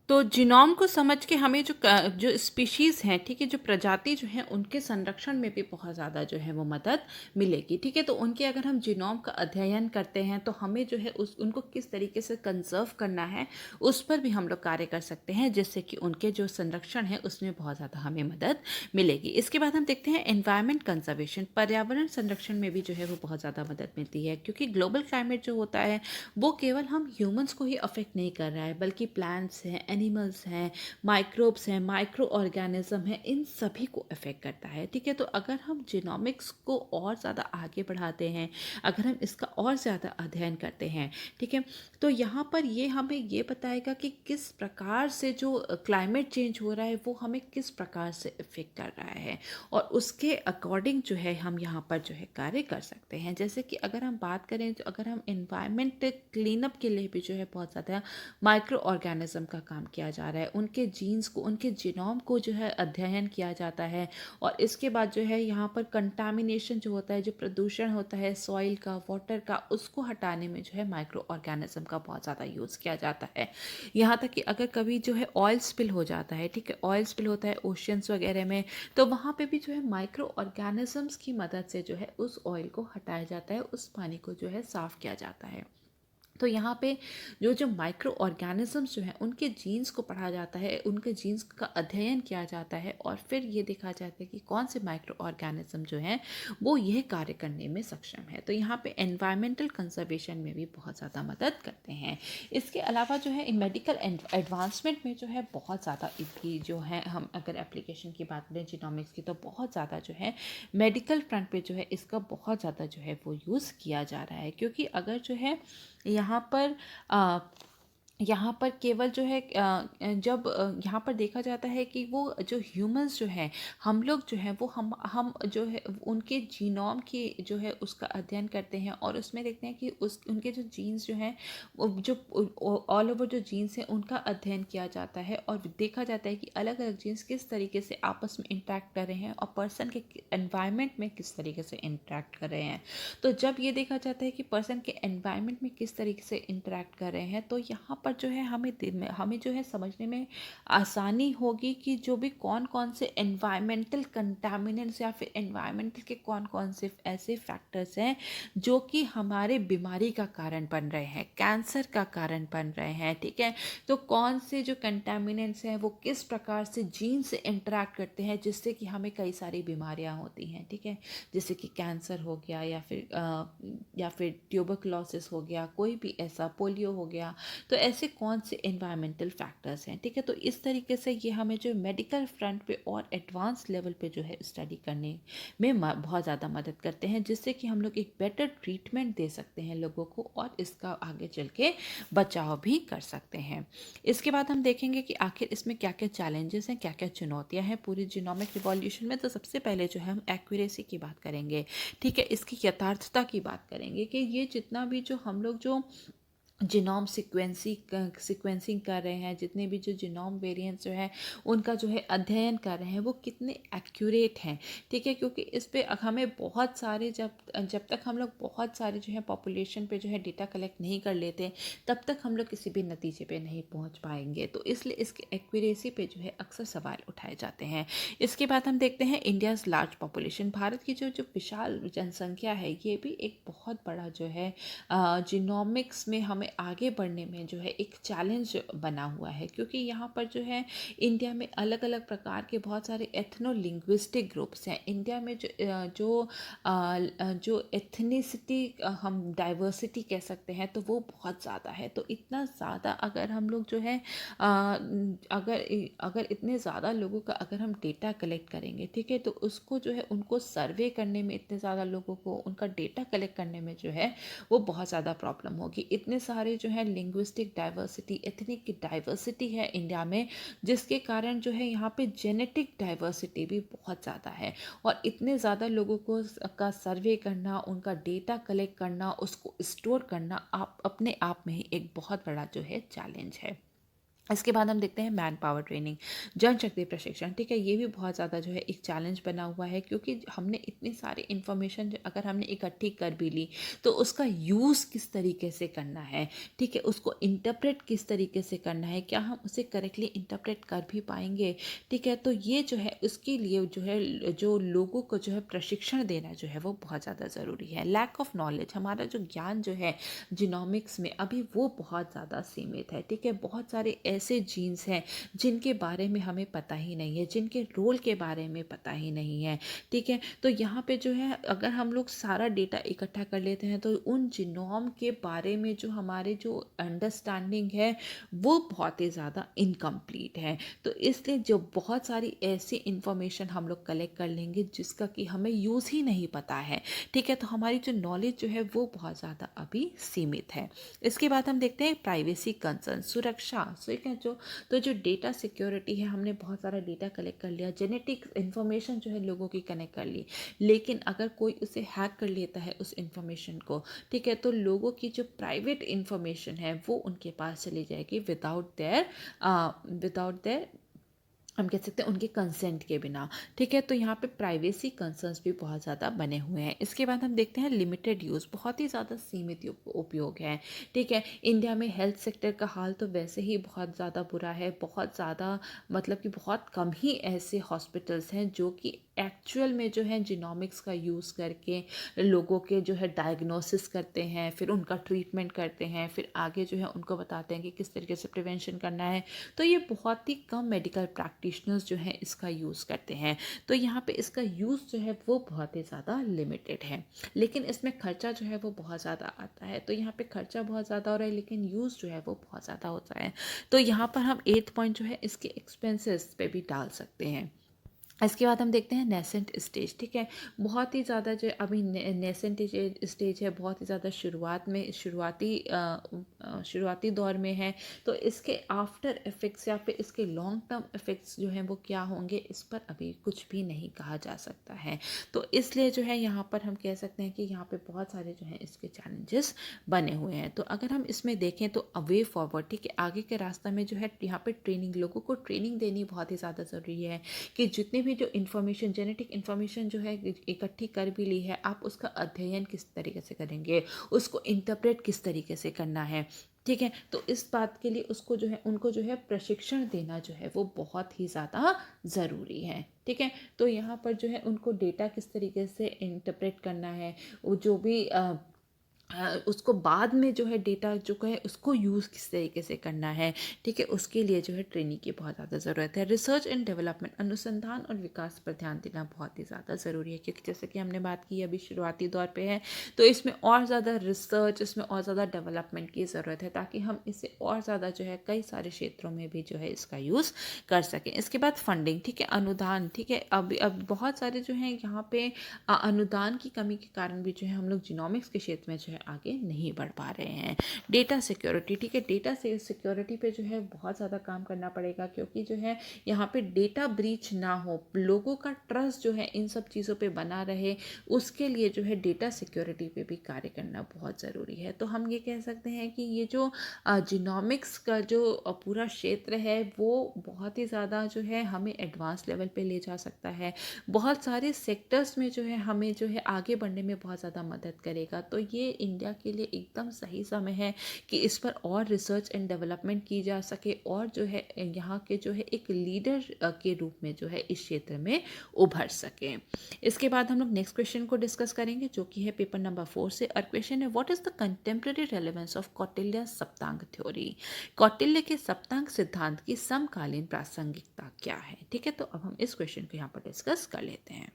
तो जीनोम को समझ के हमें जो स्पीशीज़ हैं, ठीक है, जो प्रजाति जो हैं उनके संरक्षण में भी बहुत ज़्यादा जो है वो मदद मिलेगी, ठीक है। तो उनके अगर हम जीनोम का अध्ययन करते हैं तो हमें जो है उनको किस तरीके से कंजर्व करना है उस पर भी हम लोग कार्य कर सकते हैं, जिससे कि उनके जो संरक्षण है उसमें बहुत ज़्यादा हमें मदद मिलेगी। इसके बाद हम देखते हैं एनवायरमेंट कंजर्वेशन, पर्यावरण संरक्षण में भी जो है वो बहुत ज़्यादा मदद मिलती है, क्योंकि ग्लोबल क्लाइमेट जो होता है वो केवल हम ह्यूमंस को ही अफेक्ट नहीं कर रहा है, बल्कि प्लांट्स हैं, एनिमल्स हैं, माइक्रोब्स हैं, माइक्रो ऑर्गेनिज्म हैं, इन सभी को अफेक्ट करता है, ठीक है। तो अगर हम जीनोमिक्स को और ज़्यादा आगे बढ़ाते हैं, अगर हम इसका और ज़्यादा अध्ययन करते हैं, ठीक है, तो यहाँ पर ये हमें ये बताएगा कि किस प्रकार से जो क्लाइमेट चेंज हो रहा है वो हमें किस प्रकार से इफेक्ट कर रहा है, और उसके अकॉर्डिंग जो है हम यहाँ पर जो है कार्य कर सकते हैं। जैसे कि अगर हम बात करें, तो अगर हम इन्वायरमेंट क्लीनअप के लिए भी जो है बहुत ज़्यादा माइक्रो ऑर्गेनिज्म का काम किया जा रहा है, उनके जीन्स को, उनके जीनोम को जो है अध्ययन किया जाता है। और इसके बाद जो है यहाँ पर कंटामिनेशन जो होता है, जो प्रदूषण होता है सॉइल का, वाटर का, उसको हटाने में जो है माइक्रो ऑर्गेनिज्म का बहुत ज़्यादा यूज़ किया जाता है। यहाँ तक कि अगर कभी जो है ऑयल स्पिल हो जाता है, ठीक है, ऑयल स्पिल होता है ओशियंस वगैरह में, तो वहाँ पे भी जो है माइक्रो ऑर्गेनिजम्स की मदद से जो है उस ऑयल को हटाया जाता है, उस पानी को जो है साफ़ किया जाता है। तो यहाँ पे जो माइक्रो ऑर्गेनिजम्स जो हैं उनके जीन्स को पढ़ा जाता है, उनके जीन्स का अध्ययन किया जाता है, और फिर ये देखा जाता है कि कौन से माइक्रो ऑर्गेनिज्म जो हैं वो यह कार्य करने में सक्षम है। तो यहाँ पे एनवायरमेंटल कंजर्वेशन में भी बहुत ज़्यादा मदद करते हैं। इसके अलावा जो है मेडिकल एडवांसमेंट में जो है बहुत ज़्यादा इसकी जो है, हम अगर एप्लीकेशन की बात करें जीनोमिक्स की, तो बहुत ज़्यादा जो है मेडिकल फ्रंट पे जो है इसका बहुत ज़्यादा जो है वो यूज़ किया जा रहा है। क्योंकि अगर जो है यहाँ पर केवल जो है जब यहाँ पर देखा जाता है कि वो जो ह्यूमंस जो हैं, हम लोग जो हैं वो हम जो है उनके जीनोम की जो है उसका अध्ययन करते हैं, और उसमें देखते हैं कि उनके जो जीन्स जो हैं, जो ऑल ओवर जो जीन्स हैं उनका अध्ययन किया जाता है, और देखा जाता है कि अलग अलग जीन्स किस तरीके से आपस में इंटरेक्ट कर रहे हैं और पर्सन के एनवायरनमेंट में किस तरीके से इंटरेक्ट कर रहे हैं। तो जब ये देखा जाता है कि पर्सन के एनवायरनमेंट में किस तरीके से इंटरेक्ट कर रहे हैं, तो यहाँ पर जो है हमें जो है समझने में आसानी होगी कि जो भी कौन कौन से एनवायरमेंटल कंटामिनेंट्स या फिर एनवायरमेंटल के कौन कौन से ऐसे फैक्टर्स हैं जो कि हमारे बीमारी का कारण बन रहे हैं, कैंसर का कारण बन रहे हैं, ठीक है। तो कौन से जो कंटामिनेंट्स हैं वो किस प्रकार से जीन से इंटरेक्ट करते हैं, जिससे कि हमें कई सारी बीमारियां होती हैं, ठीक है, जैसे कि कैंसर हो गया, या फिर ट्यूबरकुलोसिस हो गया, कोई भी ऐसा, पोलियो हो गया। तो ऐसे कौन से एनवायरमेंटल फैक्टर्स हैं, ठीक है। तो इस तरीके से ये हमें जो मेडिकल फ्रंट पे और एडवांस लेवल पे जो है स्टडी करने में बहुत ज़्यादा मदद करते हैं, जिससे कि हम लोग एक बेटर ट्रीटमेंट दे सकते हैं लोगों को, और इसका आगे चल के बचाव भी कर सकते हैं। इसके बाद हम देखेंगे कि आखिर इसमें क्या क्या चैलेंजेस हैं, क्या क्या चुनौतियाँ हैं पूरी जीनोमिक रिवॉल्यूशन में। तो सबसे पहले जो है हम एक्यूरेसी की बात करेंगे, ठीक है, इसकी यथार्थता की बात करेंगे कि ये जितना भी जो हम लोग जो जीनोम सीक्वेंसिंग कर रहे हैं, जितने भी जो जीनोम वेरिएंट्स जो है उनका जो है अध्ययन कर रहे हैं, वो कितने एक्यूरेट हैं, ठीक है। क्योंकि इस पे हमें बहुत सारे जब तक हम लोग बहुत सारे जो है पॉपुलेशन पे जो है डेटा कलेक्ट नहीं कर लेते, तब तक हम लोग किसी भी नतीजे पे नहीं पहुंच पाएंगे। तो इसलिए इसकी एक्यूरेसी पे जो है अक्सर सवाल उठाए जाते हैं। इसके बाद हम देखते हैं इंडियाज़ लार्ज पॉपुलेशन। भारत की जो जो विशाल जनसंख्या है, ये भी एक बहुत बड़ा जो है जीनोमिक्स में हमें आगे बढ़ने में जो है एक चैलेंज बना हुआ है। क्योंकि यहाँ पर जो है इंडिया में अलग अलग प्रकार के बहुत सारे एथनो लिंग्विस्टिक ग्रुप्स हैं। इंडिया में जो एथनिसिटी हम डाइवर्सिटी कह सकते हैं, तो वो बहुत ज़्यादा है। तो इतना ज़्यादा अगर हम लोग जो है अगर इतने ज़्यादा लोगों का अगर हम डेटा कलेक्ट करेंगे, ठीक है, तो उसको जो है उनको सर्वे करने में, इतने ज़्यादा लोगों को उनका डेटा कलेक्ट करने में जो है वो बहुत ज़्यादा प्रॉब्लम होगी। इतने सारे जो है लिंग्विस्टिक डाइवर्सिटी, एथनिक डाइवर्सिटी है इंडिया में, जिसके कारण जो है यहाँ पे जेनेटिक डाइवर्सिटी भी बहुत ज़्यादा है। और इतने ज़्यादा लोगों को का सर्वे करना, उनका डेटा कलेक्ट करना, उसको स्टोर करना आप अपने आप में ही एक बहुत बड़ा जो है चैलेंज है। इसके बाद हम देखते हैं मैन पावर ट्रेनिंग, जनशक्ति प्रशिक्षण, ठीक है। ये भी बहुत ज़्यादा जो है एक चैलेंज बना हुआ है। क्योंकि हमने इतनी सारी इन्फॉर्मेशन अगर हमने इकट्ठी कर भी ली, तो उसका यूज़ किस तरीके से करना है, ठीक है, उसको इंटरप्रेट किस तरीके से करना है, क्या हम उसे करेक्टली इंटरप्रेट कर भी पाएंगे, ठीक है। तो ये जो है उसके लिए जो है जो लोगों को जो है प्रशिक्षण देना जो है वो बहुत ज़्यादा ज़रूरी है। लैक ऑफ नॉलेज, हमारा जो ज्ञान जो है जीनोमिक्स में अभी वो बहुत ज़्यादा सीमित है, ठीक है। बहुत सारे ऐसे जीन्स हैं जिनके बारे में हमें पता ही नहीं है, जिनके रोल के बारे में पता ही नहीं है, ठीक है। तो यहाँ पे जो है अगर हम लोग सारा डेटा इकट्ठा कर लेते हैं, तो उन जीनोम के बारे में जो हमारे जो अंडरस्टैंडिंग है वो बहुत ही ज़्यादा इनकम्प्लीट है। तो इसलिए जो बहुत सारी ऐसी इंफॉर्मेशन हम लोग कलेक्ट कर लेंगे जिसका कि हमें यूज़ ही नहीं पता है, ठीक है, तो हमारी जो नॉलेज जो है वो बहुत ज़्यादा अभी सीमित है। इसके बाद हम देखते हैं प्राइवेसी कंसर्न, सुरक्षा, ठीक है। जो डेटा सिक्योरिटी है, हमने बहुत सारा डेटा कलेक्ट कर लिया, जेनेटिक इन्फॉर्मेशन जो है लोगों की कनेक्ट कर ली, लेकिन अगर कोई उसे हैक कर लेता है उस इन्फॉर्मेशन को, ठीक है, तो लोगों की जो प्राइवेट इन्फॉर्मेशन है वो उनके पास चली जाएगी विदाउट देयर हम कह सकते हैं उनके कंसेंट के बिना, ठीक है। तो यहाँ पे प्राइवेसी कंसर्न्स भी बहुत ज़्यादा बने हुए हैं। इसके बाद हम देखते हैं लिमिटेड यूज़, बहुत ही ज़्यादा सीमित उपयोग है, ठीक है। इंडिया में हेल्थ सेक्टर का हाल तो वैसे ही बहुत ज़्यादा बुरा है। बहुत ज़्यादा मतलब कि बहुत कम ही ऐसे हॉस्पिटल्स हैं जो कि एक्चुअल में जो है जीनोमिक्स का यूज़ करके लोगों के जो है डायग्नोसिस करते हैं, फिर उनका ट्रीटमेंट करते हैं, फिर आगे जो है उनको बताते हैं कि किस तरीके से प्रिवेंशन करना है। तो ये बहुत ही कम मेडिकल प्रैक्टिशनर्स जो हैं इसका यूज़ करते हैं। तो यहाँ पे इसका यूज़ जो है वो बहुत ही ज़्यादा लिमिटेड है, लेकिन इसमें खर्चा जो है वो बहुत ज़्यादा आता है। तो यहाँ पे खर्चा बहुत ज़्यादा हो रहा है, लेकिन यूज़ जो है वो बहुत ज़्यादा होता है। तो यहाँ पर हम 8th पॉइंट जो है इसके एक्सपेंसेस पे भी डाल सकते हैं। इसके बाद हम देखते हैं नेसेंट स्टेज, ठीक है। बहुत ही ज़्यादा जो अभी नेसेंट स्टेज है, बहुत ही ज़्यादा शुरुआती दौर में है। तो इसके आफ्टर इफ़ेक्ट्स या फिर इसके लॉन्ग टर्म इफ़ेक्ट्स जो हैं वो क्या होंगे, इस पर अभी कुछ भी नहीं कहा जा सकता है। तो इसलिए जो है यहाँ पर हम कह सकते हैं कि यहाँ पे बहुत सारे जो हैं इसके चैलेंजेस बने हुए हैं। तो अगर हम इसमें देखें तो अवे फॉरवर्ड, ठीक है, आगे के रास्ता में जो है यहाँ पे ट्रेनिंग, लोगों को ट्रेनिंग देनी बहुत ही ज़्यादा ज़रूरी है कि जितने भी जो इन्फॉर्मेशन, जेनेटिक इन्फॉर्मेशन जो है इकट्ठी कर भी ली है, आप उसका अध्ययन किस तरीके से करेंगे, उसको इंटरप्रेट किस तरीके से करना है, ठीक है। तो इस बात के लिए उसको जो है उनको जो है प्रशिक्षण देना जो है वो बहुत ही ज़्यादा ज़रूरी है, ठीक है। तो यहाँ पर जो है उनको डेटा किस तरीके से इंटरप्रेट करना है, वो जो भी उसको बाद में जो है डेटा जो है उसको यूज़ किस तरीके से करना है, ठीक है, उसके लिए जो है ट्रेनिंग की बहुत ज़्यादा ज़रूरत है। रिसर्च एंड डेवलपमेंट, अनुसंधान और विकास पर ध्यान देना बहुत ही ज़्यादा ज़रूरी है। क्योंकि जैसे कि हमने बात की अभी शुरुआती दौर पे है, तो इसमें और ज़्यादा रिसर्च, इसमें और ज़्यादा डेवलपमेंट की ज़रूरत है, ताकि हम इसे और ज़्यादा जो है कई सारे क्षेत्रों में भी जो है इसका यूज़ कर सकें। इसके बाद फंडिंग, ठीक है, अनुदान, ठीक है। अब बहुत सारे जो हैं यहाँ पे अनुदान की कमी के कारण भी जो है हम लोग जीनोमिक्स के क्षेत्र में जो है आगे नहीं बढ़ पा रहे हैं। डेटा सिक्योरिटी, ठीक है, डेटा सिक्योरिटी पे जो है बहुत ज़्यादा काम करना पड़ेगा, क्योंकि जो है यहाँ पे डेटा ब्रीच ना हो, लोगों का ट्रस्ट जो है इन सब चीज़ों पे बना रहे, उसके लिए जो है डेटा सिक्योरिटी पे भी कार्य करना बहुत ज़रूरी है। तो हम ये कह सकते हैं कि ये जो जिनोमिक्स का जो पूरा क्षेत्र है वो बहुत ही ज़्यादा जो है हमें एडवांस लेवल पे ले जा सकता है, बहुत सारे सेक्टर्स में जो है हमें जो है आगे बढ़ने में बहुत ज़्यादा मदद करेगा। तो ये इंडिया के लिए एकदम सही समय है कि इस पर और रिसर्च एंड डेवलपमेंट की जा सके, और जो है यहाँ के जो है एक लीडर के रूप में जो है इस क्षेत्र में उभर सके। इसके बाद हम लोग नेक्स्ट क्वेश्चन को डिस्कस करेंगे, जो कि है पेपर नंबर 4 से, और क्वेश्चन है what is the contemporary relevance of Kautilya Saptanga theory. Kautilya के सप्तांग सिद्धांत की समकालीन प्रासंगिकता क्या है। ठीक है, तो अब हम इस क्वेश्चन को यहाँ पर डिस्कस कर लेते हैं।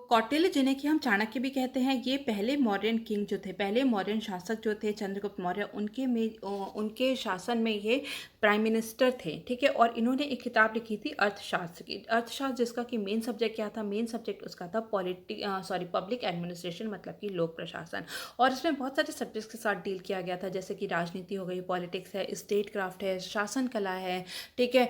कौटिल्य, जिन्हें कि हम चाणक्य भी कहते हैं, ये पहले मौर्यन किंग जो थे, पहले मौर्यन शासक जो थे चंद्रगुप्त मौर्य, उनके शासन में ये प्राइम मिनिस्टर थे। ठीक है, और इन्होंने एक किताब लिखी थी अर्थशास्त्र की, अर्थशास्त्र जिसका कि मेन सब्जेक्ट क्या था, मेन सब्जेक्ट उसका था पब्लिक एडमिनिस्ट्रेशन, मतलब कि लोक प्रशासन। और इसमें बहुत सारे सब्जेक्ट्स के साथ डील किया गया था, जैसे कि राजनीति हो गई, पॉलिटिक्स है, स्टेट क्राफ्ट है, शासन कला है, ठीक है,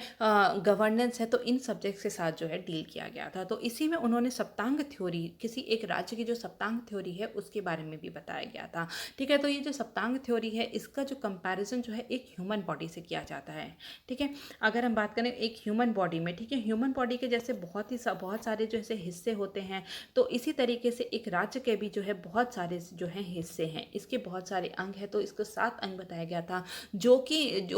गवर्नेंस है, तो इन सब्जेक्ट्स के साथ जो है डील किया गया था। तो इसी में उन्होंने सप्तांग थ्योरी, किसी एक राज्य की जो सप्तांग थ्योरी है उसके बारे में भी बताया गया था। ठीक है, तो ये जो सप्तांग थ्योरी है इसका जो कंपैरिजन जो है एक ह्यूमन बॉडी से किया जाता है। ठीक है, अगर हम बात करें एक ह्यूमन बॉडी में, ठीक है, ह्यूमन बॉडी के जैसे बहुत सारे जो ऐसे हिस्से होते हैं, तो इसी तरीके से एक राज्य के भी जो है बहुत सारे जो है हिस्से हैं, इसके बहुत सारे अंग हैं। तो इसको 7 अंग बताया गया था,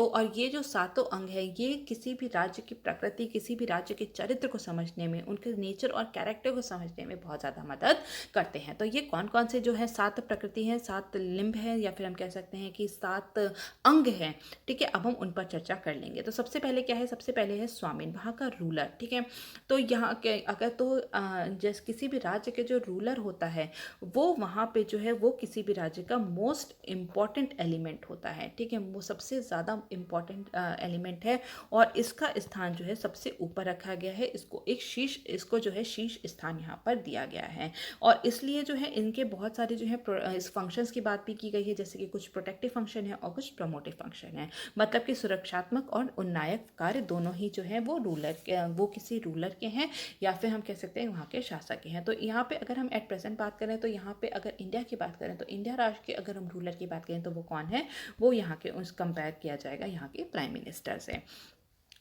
और ये जो सातों अंग है ये किसी भी राज्य की प्रकृति, किसी भी राज्य के चरित्र को समझने में, उनके नेचर और कैरेक्टर को समझने में बहुत ज़्यादा मदद करते हैं। तो ये कौन कौन से जो है 7 प्रकृति हैं, 7 लिम्ब हैं, या फिर हम कह सकते हैं कि 7 अंग हैं। ठीक है, अब हम उन पर चर्चा कर लेंगे। तो सबसे पहले क्या है, सबसे पहले है स्वामीन, वहाँ का रूलर। ठीक है, तो यहाँ के अगर तो जैसे किसी भी राज्य के जो रूलर होता है वो वहाँ पे जो है वो किसी भी राज्य का मोस्ट इम्पॉर्टेंट एलिमेंट होता है। ठीक है, वो सबसे ज़्यादा इम्पॉर्टेंट एलिमेंट है, और इसका स्थान जो है सबसे ऊपर रखा गया है। इसको जो है शीर्ष स्थान यहाँ पर दिया गया है, और इसलिए जो है इनके बहुत सारे जो है इस फंक्शंस की बात भी की गई है, जैसे कि कुछ प्रोटेक्टिव फंक्शन है और कुछ प्रमोटिव फंक्शन है, मतलब कि सुरक्षात्मक और उन्नायक कार्य दोनों ही जो है वो किसी रूलर के हैं, या फिर हम कह सकते हैं वहाँ के शासक के हैं। तो यहाँ पे अगर हम एट प्रेजेंट बात करें, तो यहाँ पे अगर इंडिया की बात करें, तो इंडिया राष्ट्र के अगर हम रूलर की बात करें तो वो कौन है, वो यहाँ के उस कंपेयर किया जाएगा यहाँ के प्राइम मिनिस्टर से।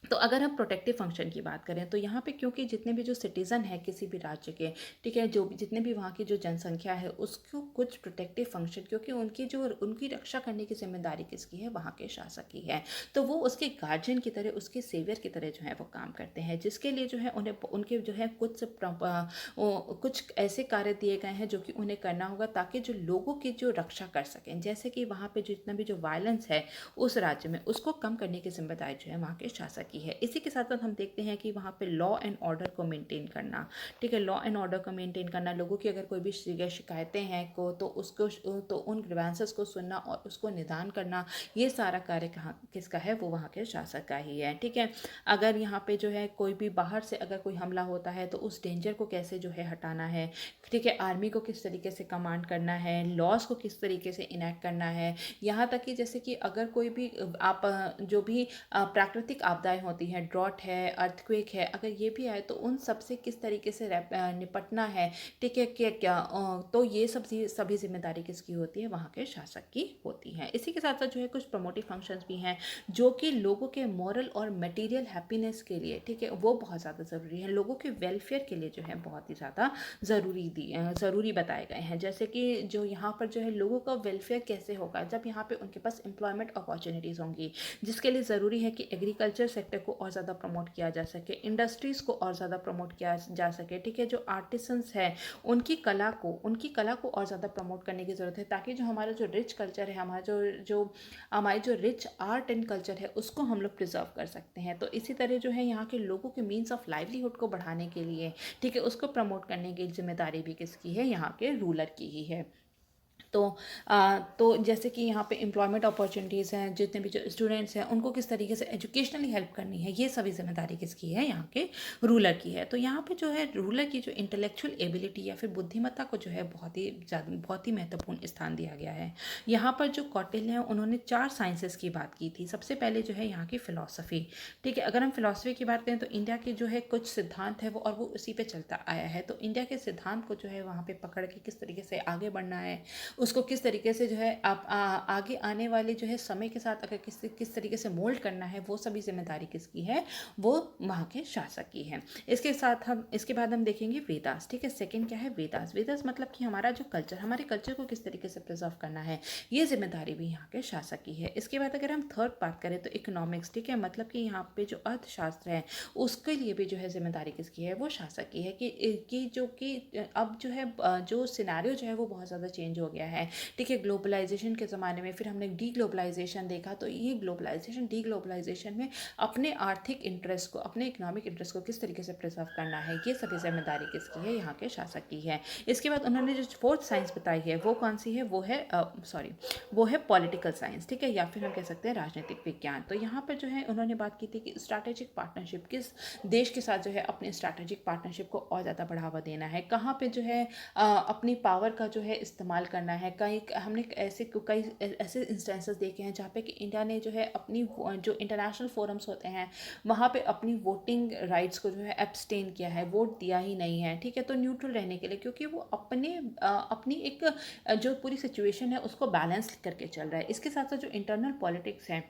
तो अगर हम प्रोटेक्टिव फंक्शन की बात करें, तो यहाँ पे क्योंकि जितने भी जो सिटीज़न है किसी भी राज्य के, ठीक है, जो जितने भी वहाँ की जो जनसंख्या है उसको कुछ प्रोटेक्टिव फंक्शन, क्योंकि उनकी रक्षा करने की जिम्मेदारी किसकी है, वहाँ के शासक की है। तो वो उसके गार्जियन की तरह, उसके सेवियर की तरह जो है वो काम करते हैं, जिसके लिए जो है उन्हें उनके जो है कुछ ऐसे कार्य दिए गए हैं जो कि उन्हें करना होगा, ताकि जो लोगों की जो रक्षा कर सकें, जैसे कि वहाँ पे जितना भी जो वायलेंस है उस राज्य में, उसको कम करने की जिम्मेदारी जो है वहाँ के शासक की है। इसी के साथ साथ हम देखते हैं कि वहाँ पे लॉ एंड ऑर्डर को मेंटेन करना, ठीक है, लॉ एंड ऑर्डर को मेंटेन करना, लोगों की अगर कोई भी शिकायतें हैं तो उन ग्रीवेंसेस को सुनना और उसको निदान करना, ये सारा कार्य किसका है, वो वहाँ के शासक का ही है। ठीक है, अगर यहाँ पे जो है कोई भी बाहर से अगर कोई हमला होता है तो उस डेंजर को कैसे जो है हटाना है, ठीक है, आर्मी को किस तरीके से कमांड करना है, लॉज को किस तरीके से इनैक्ट करना है, यहाँ तक कि जैसे कि अगर कोई भी जो भी प्राकृतिक आपदाएं होती हैं, ड्रॉट है, अर्थक्वेक है, अगर ये भी आए तो उन सब से किस तरीके से निपटना है, ठीक है, क्या तो ये सभी जिम्मेदारी किसकी होती है, वहाँ के शासक की होती है। इसी के साथ साथ जो है कुछ प्रमोटिव फंक्शंस भी हैं जो कि लोगों के मॉरल और मटेरियल हैप्पीनेस के लिए, ठीक है, वो बहुत ज़्यादा ज़रूरी है, लोगों के वेलफेयर के लिए जो है बहुत ही ज़्यादा ज़रूरी बताए गए हैं। जैसे कि जो यहाँ पर जो है लोगों का वेलफेयर कैसे होगा, जब यहाँ पे उनके पास एम्प्लॉयमेंट अपॉर्चुनिटीज़ होंगी, जिसके लिए ज़रूरी है कि एग्रीकल्चर सेक्टर को और ज़्यादा प्रमोट किया जा सके, इंडस्ट्रीज़ को और ज़्यादा प्रमोट किया जा सके, ठीक है, जो आर्टिसंस हैं उनकी कला को और ज़्यादा प्रमोट करने की ज़रूरत है, ताकि जो हमारा जो रिच कल्चर है, हमारी जो रिच आर्ट एंड कल्चर है उसको हम लोग प्रिजर्व कर सकते हैं। तो इसी तरह जो है यहाँ के लोगों के मीन्स ऑफ लाइवलीहुड को बढ़ाने के लिए, ठीक है, उसको प्रमोट करने की जिम्मेदारी भी किसकी है, यहाँ के रूलर की ही है। तो जैसे कि यहाँ पे एम्प्लॉयमेंट अपॉर्चुनिटीज़ हैं, जितने भी जो स्टूडेंट्स हैं उनको किस तरीके से एजुकेशनली हेल्प करनी है, ये सभी जिम्मेदारी किसकी है, यहाँ के रूलर की है। तो यहाँ पे जो है रूलर की जो इंटेलेक्चुअल एबिलिटी या फिर बुद्धिमत्ता को जो है बहुत ही महत्वपूर्ण स्थान दिया गया है। यहाँ पर जो कौटिल्य हैं उन्होंने 4 साइंसेस की बात की थी। सबसे पहले जो है यहाँ की फ़िलॉसफी, ठीक है। अगर हम फिलॉसफी की बात करें तो इंडिया के जो है कुछ सिद्धांत है वो उसी पे चलता आया है। तो इंडिया के सिद्धांत को जो है वहाँ पे पकड़ के किस तरीके से आगे बढ़ना है, उसको किस तरीके से जो है आप आगे आने वाले जो है समय के साथ अगर किस तरीके से मोल्ड करना है, वो सभी जिम्मेदारी किसकी है, वो वहाँ के शासक की है। इसके बाद हम देखेंगे वेदास, ठीक है। सेकंड क्या है, वेदास। वेदास मतलब कि हमारा जो कल्चर, हमारे कल्चर को किस तरीके से प्रिजर्व करना है, ये जिम्मेदारी भी यहाँ के शासक की है। इसके बाद अगर हम थर्ड बात करें तो इकोनॉमिक्स, ठीक है, मतलब कि यहाँ पे जो अर्थशास्त्र है उसके लिए भी जो है जिम्मेदारी किसकी है, वो शासक की है। कि अब जो है जो सिनेरियो जो है वो बहुत ज़्यादा चेंज हो गया है, ठीक है। ग्लोबलाइजेशन के ज़माने में फिर हमने डी ग्लोबलाइजेशन देखा। तो ये ग्लोबलाइजेशन डी ग्लोबलाइजेशन में अपने आर्थिक इंटरेस्ट को, अपने इकोनॉमिक इंटरेस्ट को किस तरीके से प्रिजर्व करना है, ये सभी जिम्मेदारी किसकी है, यहाँ के शासक की है। इसके बाद उन्होंने जो फोर्थ साइंस बताई है वो कौन सी है, वो है पॉलिटिकल साइंस, ठीक है, या फिर हम कह सकते हैं राजनीतिक विज्ञान। तो यहाँ पर जो है उन्होंने बात की थी कि स्ट्रैटेजिक पार्टनरशिप, किस देश के साथ जो है अपने स्ट्रैटेजिक पार्टनरशिप को और ज़्यादा बढ़ावा देना है, कहाँ पे जो है अपनी पावर का जो है इस्तेमाल करना है। हमने कई ऐसे इंस्टेंसेस देखे हैं जहाँ पे कि इंडिया ने जो है अपनी जो इंटरनेशनल फोरम्स होते हैं वहाँ पे अपनी वोटिंग राइट्स को जो है एब्सटेन किया है, वोट दिया ही नहीं है, ठीक है। तो न्यूट्रल रहने के लिए, क्योंकि वो अपनी एक जो पूरी सिचुएशन है उसको बैलेंस करके चल रहा है। इसके साथ साथ जो इंटरनल पॉलिटिक्स है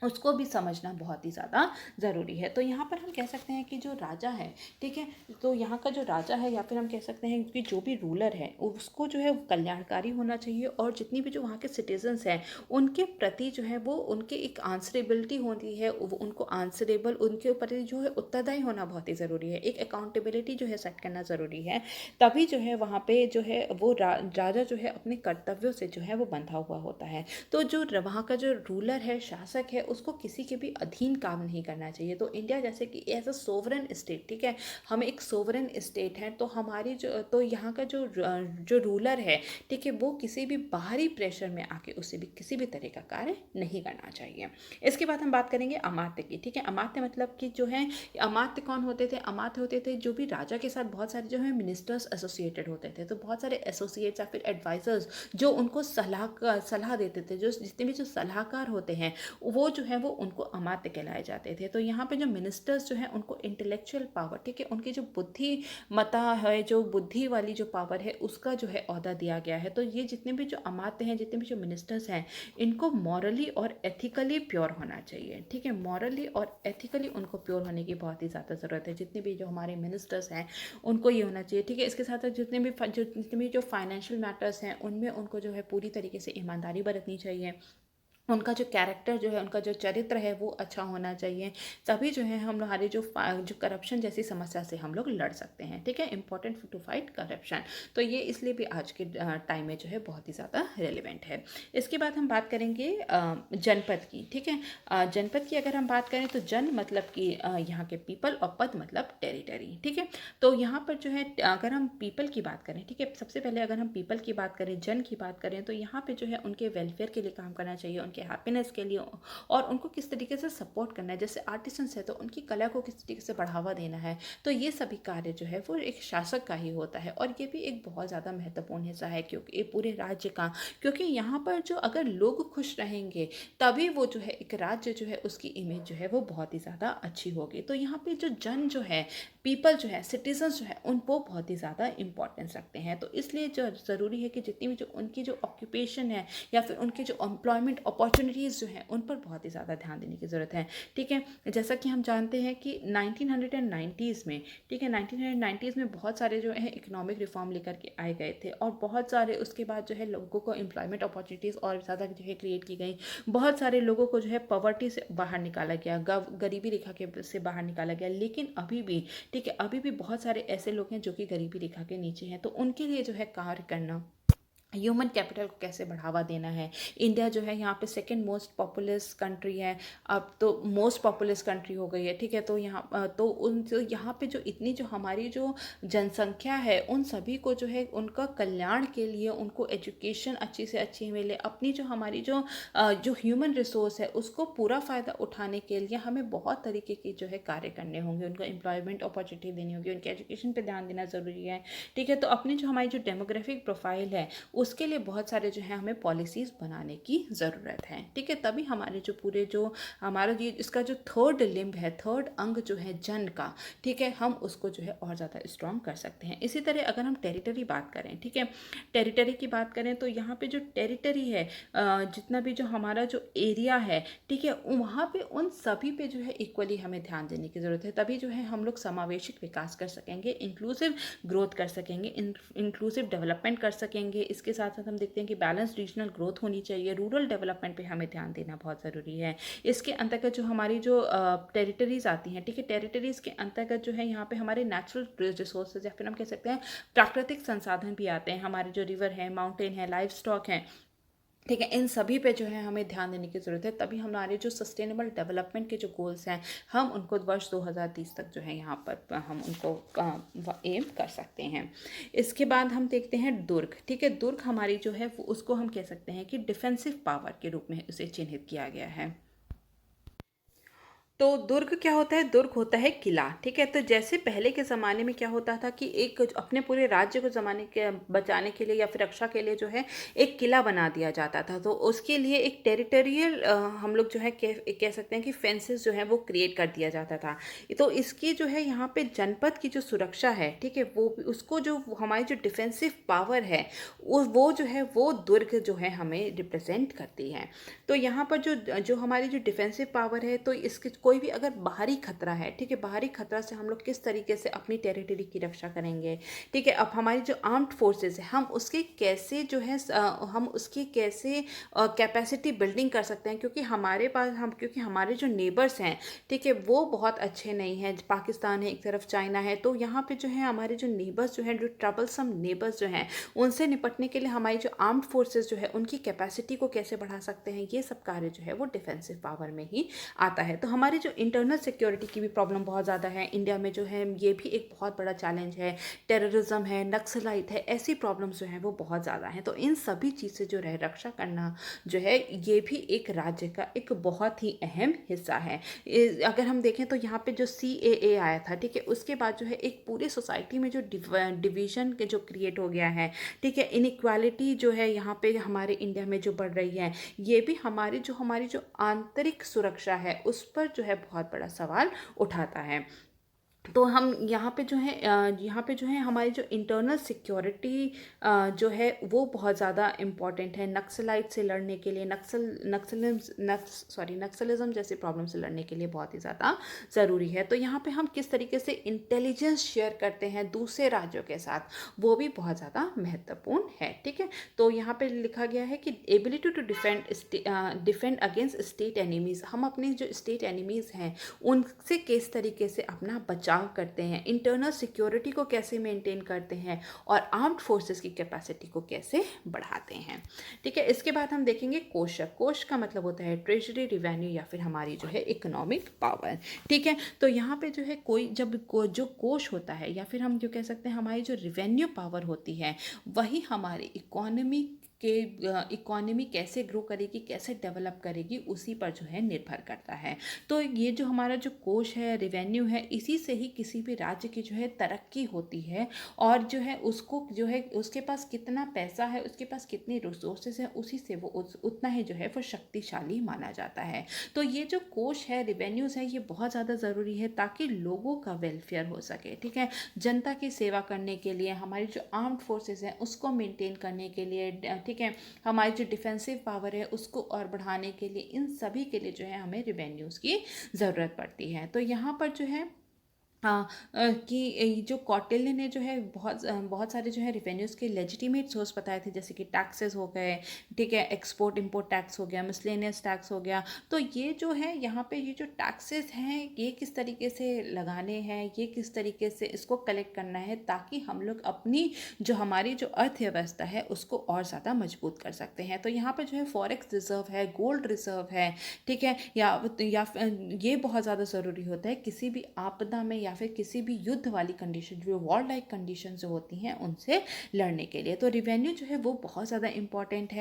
उसको भी समझना बहुत ही ज़्यादा ज़रूरी है। तो यहाँ पर हम कह सकते हैं कि जो राजा है, ठीक है, तो यहाँ का जो राजा है या फिर हम कह सकते हैं कि जो भी रूलर है उसको जो है कल्याणकारी होना चाहिए, और जितनी भी जो वहाँ के सिटीजन्स हैं उनके प्रति जो है वो उनकी एक आंसरेबिलिटी होती है, वो उनको आंसरेबल, उनके ऊपर जो है उत्तरदायी होना बहुत ही ज़रूरी है, एक अकाउंटेबिलिटी जो है सेट करना ज़रूरी है। तभी जो है वहाँ पे जो है वो राजा जो है अपने कर्तव्यों से जो है वो बंधा हुआ होता है। तो जो वहाँ का जो रूलर है, शासक है, उसको किसी के भी अधीन काम नहीं करना चाहिए। तो इंडिया जैसे कि एज अ सोवरेन स्टेट, ठीक है, हम एक सोवरेन स्टेट हैं, तो हमारी तो यहाँ का जो रूलर है, ठीक है, वो किसी भी बाहरी प्रेशर में आके उससे भी किसी भी तरह का कार्य नहीं करना चाहिए। इसके बाद हम बात करेंगे अमात्य की, ठीक है। अमात्य मतलब कि जो है, अमात्य कौन होते थे, अमात्य होते थे जो भी राजा के साथ बहुत सारे जो है मिनिस्टर्स एसोसिएटेड होते थे। तो बहुत सारे एसोसिएट्स या फिर एडवाइजर्स जो उनको सलाह देते थे, जो जितने भी जो सलाहकार होते हैं वो जो है वो उनको अमात्य कहलाए जाते थे। तो यहाँ पे जो मिनिस्टर्स जो है उनको इंटेलेक्चुअल पावर, ठीक है, उनकी जो बुद्धिमत्ता है, जो बुद्धि वाली जो पावर है, उसका जो है ओहदा दिया गया है। तो ये जितने भी जो अमात्य हैं, जितने भी जो मिनिस्टर्स हैं, इनको मॉरली और एथिकली प्योर होना चाहिए, ठीक है। मॉरली और एथिकली उनको प्योर होने की बहुत ही ज़्यादा ज़रूरत है। जितने भी जो हमारे मिनिस्टर्स हैं उनको ये होना चाहिए, ठीक है। इसके साथ साथ जितने भी जो फाइनेंशियल मैटर्स हैं उनमें उनको जो है पूरी तरीके से ईमानदारी बरतनी चाहिए। उनका जो कैरेक्टर जो है, उनका जो चरित्र है वो अच्छा होना चाहिए। तभी जो है हम हमारे जो करप्शन जैसी समस्या से हम लोग लड़ सकते हैं, ठीक है। Important to fight corruption. तो ये इसलिए भी आज के टाइम में जो है बहुत ही ज़्यादा रेलिवेंट है। इसके बाद हम बात करेंगे जनपद की, ठीक है। जनपद की अगर हम बात करें तो जन मतलब कि यहाँ के पीपल, और पद मतलब टेरिटरी, ठीक है। तो यहाँ पर जो है अगर हम पीपल की बात करें, ठीक है, सबसे पहले अगर हम पीपल की बात करें, जन की बात करें, तो यहाँ पे जो है उनके वेलफेयर के लिए काम करना चाहिए, उनके हैप्पीनेस के लिए, और उनको किस तरीके से सपोर्ट करना है। जैसे आर्टिसंस है तो उनकी कला को किस तरीके से बढ़ावा देना है। तो ये सभी कार्य जो है वो एक शासक का ही होता है, और ये भी एक बहुत ज़्यादा महत्वपूर्ण हिस्सा है क्योंकि पूरे राज्य का, क्योंकि यहाँ पर जो अगर लोग खुश रहेंगे तभी वो जो है एक राज्य जो है उसकी इमेज जो है वो बहुत ही ज़्यादा अच्छी होगी। तो यहाँ पे जो जन जो है, पीपल जो है, सिटीजन्स जो है, उनको बहुत ही ज़्यादा इंपॉर्टेंस रखते हैं। तो इसलिए जो ज़रूरी है कि जितनी भी जो उनकी जो ऑक्यूपेशन है या फिर उनके जो एम्प्लॉयमेंट अपॉर्चुनिटीज़ जो हैं उन पर बहुत ही ज़्यादा ध्यान देने की ज़रूरत है, ठीक है। जैसा कि हम जानते हैं कि 1990s में, ठीक है, 1990s में बहुत सारे जो है इकोनॉमिक रिफॉर्म लेकर के आए गए थे, और बहुत सारे उसके बाद जो है लोगों को एम्प्लॉयमेंट अपॉर्चुनिटीज़ और ज़्यादा जो है क्रिएट की गई। बहुत सारे लोगों को जो है पॉवर्टी से बाहर निकाला गया, गरीबी रेखा के से बाहर निकाला गया। लेकिन अभी भी, ठीक है, अभी भी बहुत सारे ऐसे लोग हैं जो कि गरीबी रेखा के नीचे हैं। तो उनके लिए जो है कार्य करना ह्यूमन कैपिटल को कैसे बढ़ावा देना है। इंडिया जो है यहाँ पे सेकंड मोस्ट पॉपुलस कंट्री है, अब तो मोस्ट पॉपुलस कंट्री हो गई है, ठीक है। तो यहाँ पे जो इतनी जो हमारी जो जनसंख्या है, उन सभी को जो है उनका कल्याण के लिए उनको एजुकेशन अच्छी से अच्छी मिले, अपनी जो हमारी जो ह्यूमन रिसोर्स है उसको पूरा फ़ायदा उठाने के लिए हमें बहुत तरीके के जो है कार्य करने होंगे, उनको एम्प्लॉयमेंट अपॉर्चुनिटी देनी होगी, उनके एजुकेशन पर ध्यान देना ज़रूरी है, ठीक है। तो अपनी जो हमारी जो डेमोग्राफिक प्रोफाइल है उसके लिए बहुत सारे जो है हमें पॉलिसीज़ बनाने की ज़रूरत है, ठीक है। तभी हमारे जो पूरे जो हमारा ये इसका जो थर्ड लिम्ब है, थर्ड अंग जो है जन का, ठीक है, हम उसको जो है और ज़्यादा स्ट्रॉन्ग कर सकते हैं। इसी तरह अगर हम टेरिटरी बात करें, ठीक है, टेरिटरी की बात करें तो यहाँ पे जो टेरिटरी है, जितना भी जो हमारा जो एरिया है, ठीक है, वहाँ पे उन सभी पे जो है इक्वली हमें ध्यान देने की ज़रूरत है। तभी जो है हम लोग समावेशिक विकास कर सकेंगे, इंक्लूसिव ग्रोथ कर सकेंगे, इंक्लूसिव डेवलपमेंट कर सकेंगे। इसके साथ साथ हम देखते हैं कि बैलेंस रीजनल ग्रोथ होनी चाहिए, रूरल डेवलपमेंट पे हमें ध्यान देना बहुत ज़रूरी है। इसके अंतर्गत जो हमारी जो टेरिटरीज आती हैं, ठीक है, टेरिटरीज के अंतर्गत जो है यहाँ पे हमारे नेचुरल रिसोर्सेज या फिर हम कह सकते हैं प्राकृतिक संसाधन भी आते हैं, हमारे जो रिवर है, माउंटेन है, लाइफ स्टॉक है, ठीक है, इन सभी पे जो है हमें ध्यान देने की ज़रूरत है। तभी हमारे जो सस्टेनेबल डेवलपमेंट के जो गोल्स हैं, हम उनको वर्ष 2030 तक जो है यहाँ पर हम उनको एम कर सकते हैं। इसके बाद हम देखते हैं दुर्ग, ठीक है। दुर्ग हमारी जो है उसको हम कह सकते हैं कि डिफेंसिव पावर के रूप में उसे चिन्हित किया गया है। तो दुर्ग क्या होता है? दुर्ग होता है किला, ठीक है। तो जैसे पहले के ज़माने में क्या होता था कि एक अपने पूरे राज्य को ज़माने के बचाने के लिए या फिर रक्षा के लिए जो है एक किला बना दिया जाता था, तो उसके लिए एक टेरिटोरियल हम लोग जो है कह सकते हैं कि फेंसेस जो है वो क्रिएट कर दिया जाता था। तो इसकी जो है यहाँ पे जनपद की जो सुरक्षा है, ठीक है, वो उसको जो हमारी जो डिफेंसिव पावर है वो जो है वो दुर्ग जो है हमें रिप्रेजेंट करती है। तो यहाँ पर जो हमारी जो डिफेंसिव पावर है, तो इसके कोई भी अगर बाहरी खतरा है, ठीक है, बाहरी खतरा से हम लोग किस तरीके से अपनी टेरिटरी की रक्षा करेंगे, ठीक है। अब हमारी जो आर्म्ड फोर्सेस है, हम उसके कैसे जो है हम उसकी कैसे कैपेसिटी बिल्डिंग कर सकते हैं, क्योंकि हमारे जो नेबर्स हैं, ठीक है, वो बहुत अच्छे नहीं हैं। पाकिस्तान है एक तरफ, चाइना है, तो यहाँ पे जो है हमारे जो नेबर्स जो हैं, जो ट्रबलसम नेबर्स जो हैं, उनसे निपटने के लिए हमारी जो आर्म्ड फोर्सेस जो है उनकी कैपेसिटी को कैसे बढ़ा सकते हैं, ये सब कार्य जो है वो डिफेंसिव पावर में ही आता है। तो हमारी जो इंटरनल सिक्योरिटी की भी प्रॉब्लम बहुत ज़्यादा है इंडिया में, जो है ये भी एक बहुत बड़ा चैलेंज है। टेररिज्म है, नक्सलाइट है, ऐसी प्रॉब्लम्स जो हैं वो बहुत ज़्यादा हैं। तो इन सभी चीज़ से जो है रक्षा करना जो है ये भी एक राज्य का एक बहुत ही अहम हिस्सा है। अगर हम देखें तो यहाँ पे जो CAA आया था, ठीक है, उसके बाद जो है एक पूरी सोसाइटी में जो डिवीज़न के जो क्रिएट हो गया है, ठीक है, इनइक्वालिटी जो है यहाँ पे हमारे इंडिया में जो बढ़ रही है, ये भी हमारी जो आंतरिक सुरक्षा है उस पर जो है बहुत बड़ा सवाल उठाता है। तो हम यहाँ पे जो है हमारी जो इंटरनल सिक्योरिटी जो है वो बहुत ज़्यादा इम्पॉर्टेंट है नक्सलाइट से लड़ने के लिए, नक्सलिज्म जैसी प्रॉब्लम से लड़ने के लिए बहुत ही ज़्यादा ज़रूरी है। तो यहाँ पे हम किस तरीके से इंटेलिजेंस शेयर करते हैं दूसरे राज्यों के साथ, वो भी बहुत ज़्यादा महत्वपूर्ण है, ठीक है। तो यहाँ पे लिखा गया है कि ability to defend against state enemies, हम अपने जो स्टेट एनिमीज़ हैं उनसे किस तरीके से अपना बचाव करते हैं, इंटरनल सिक्योरिटी को कैसे मेंटेन करते हैं और आर्म्ड फोर्सेस की कैपेसिटी को कैसे बढ़ाते हैं, ठीक है। इसके बाद हम देखेंगे कोषक। कोष का मतलब होता है ट्रेजरी, रिवेन्यू या फिर हमारी जो है इकोनॉमिक पावर, ठीक है। तो यहाँ पे जो है जो कोष होता है या फिर हम जो कह सकते हैं हमारी जो रिवेन्यू पावर होती है, वही हमारी इकोनॉमी कैसे ग्रो करेगी, कैसे डेवलप करेगी, उसी पर जो है निर्भर करता है। तो ये जो हमारा जो कोष है, रेवेन्यू है, इसी से ही किसी भी राज्य की जो है तरक्की होती है और जो है उसको जो है उसके पास कितना पैसा है, उसके पास कितनी रिसोर्सेज है, उसी से वो उतना ही जो है वो शक्तिशाली माना जाता है। तो ये जो कोष है, रेवेन्यूज़ है, ये बहुत ज़्यादा ज़रूरी है ताकि लोगों का वेलफेयर हो सके, ठीक है, जनता की सेवा करने के लिए, हमारी जो आर्म्ड फोर्सेज हैं उसको मेंटेन करने के लिए, ठीक है, हमारी जो डिफेंसिव पावर है उसको और बढ़ाने के लिए, इन सभी के लिए जो है हमें रिवेन्यूज़ की ज़रूरत पड़ती है। तो यहाँ पर जो है कि जो कौटिल्य ने जो है बहुत सारे जो है रिवेन्यूज़ के लेजिटिमेट सोर्स बताए थे, जैसे कि टैक्सेस हो गए, ठीक है, एक्सपोर्ट इंपोर्ट टैक्स हो गया, मिसलेनियस टैक्स हो गया। तो ये जो है यहाँ पे ये जो टैक्सेस हैं ये किस तरीके से लगाने हैं, ये किस तरीके से इसको कलेक्ट करना है, ताकि हम लोग अपनी जो हमारी जो अर्थव्यवस्था है उसको और ज़्यादा मजबूत कर सकते हैं। तो यहाँ पे जो है फॉरेक्स रिजर्व है, गोल्ड रिजर्व है, ठीक है, या ये बहुत ज़्यादा ज़रूरी होता है किसी भी आपदा में या फिर किसी भी युद्ध वाली कंडीशन, जो वॉर लाइक कंडीशन जो होती हैं उनसे लड़ने के लिए। तो रिवेन्यू जो है वो बहुत ज़्यादा इम्पॉर्टेंट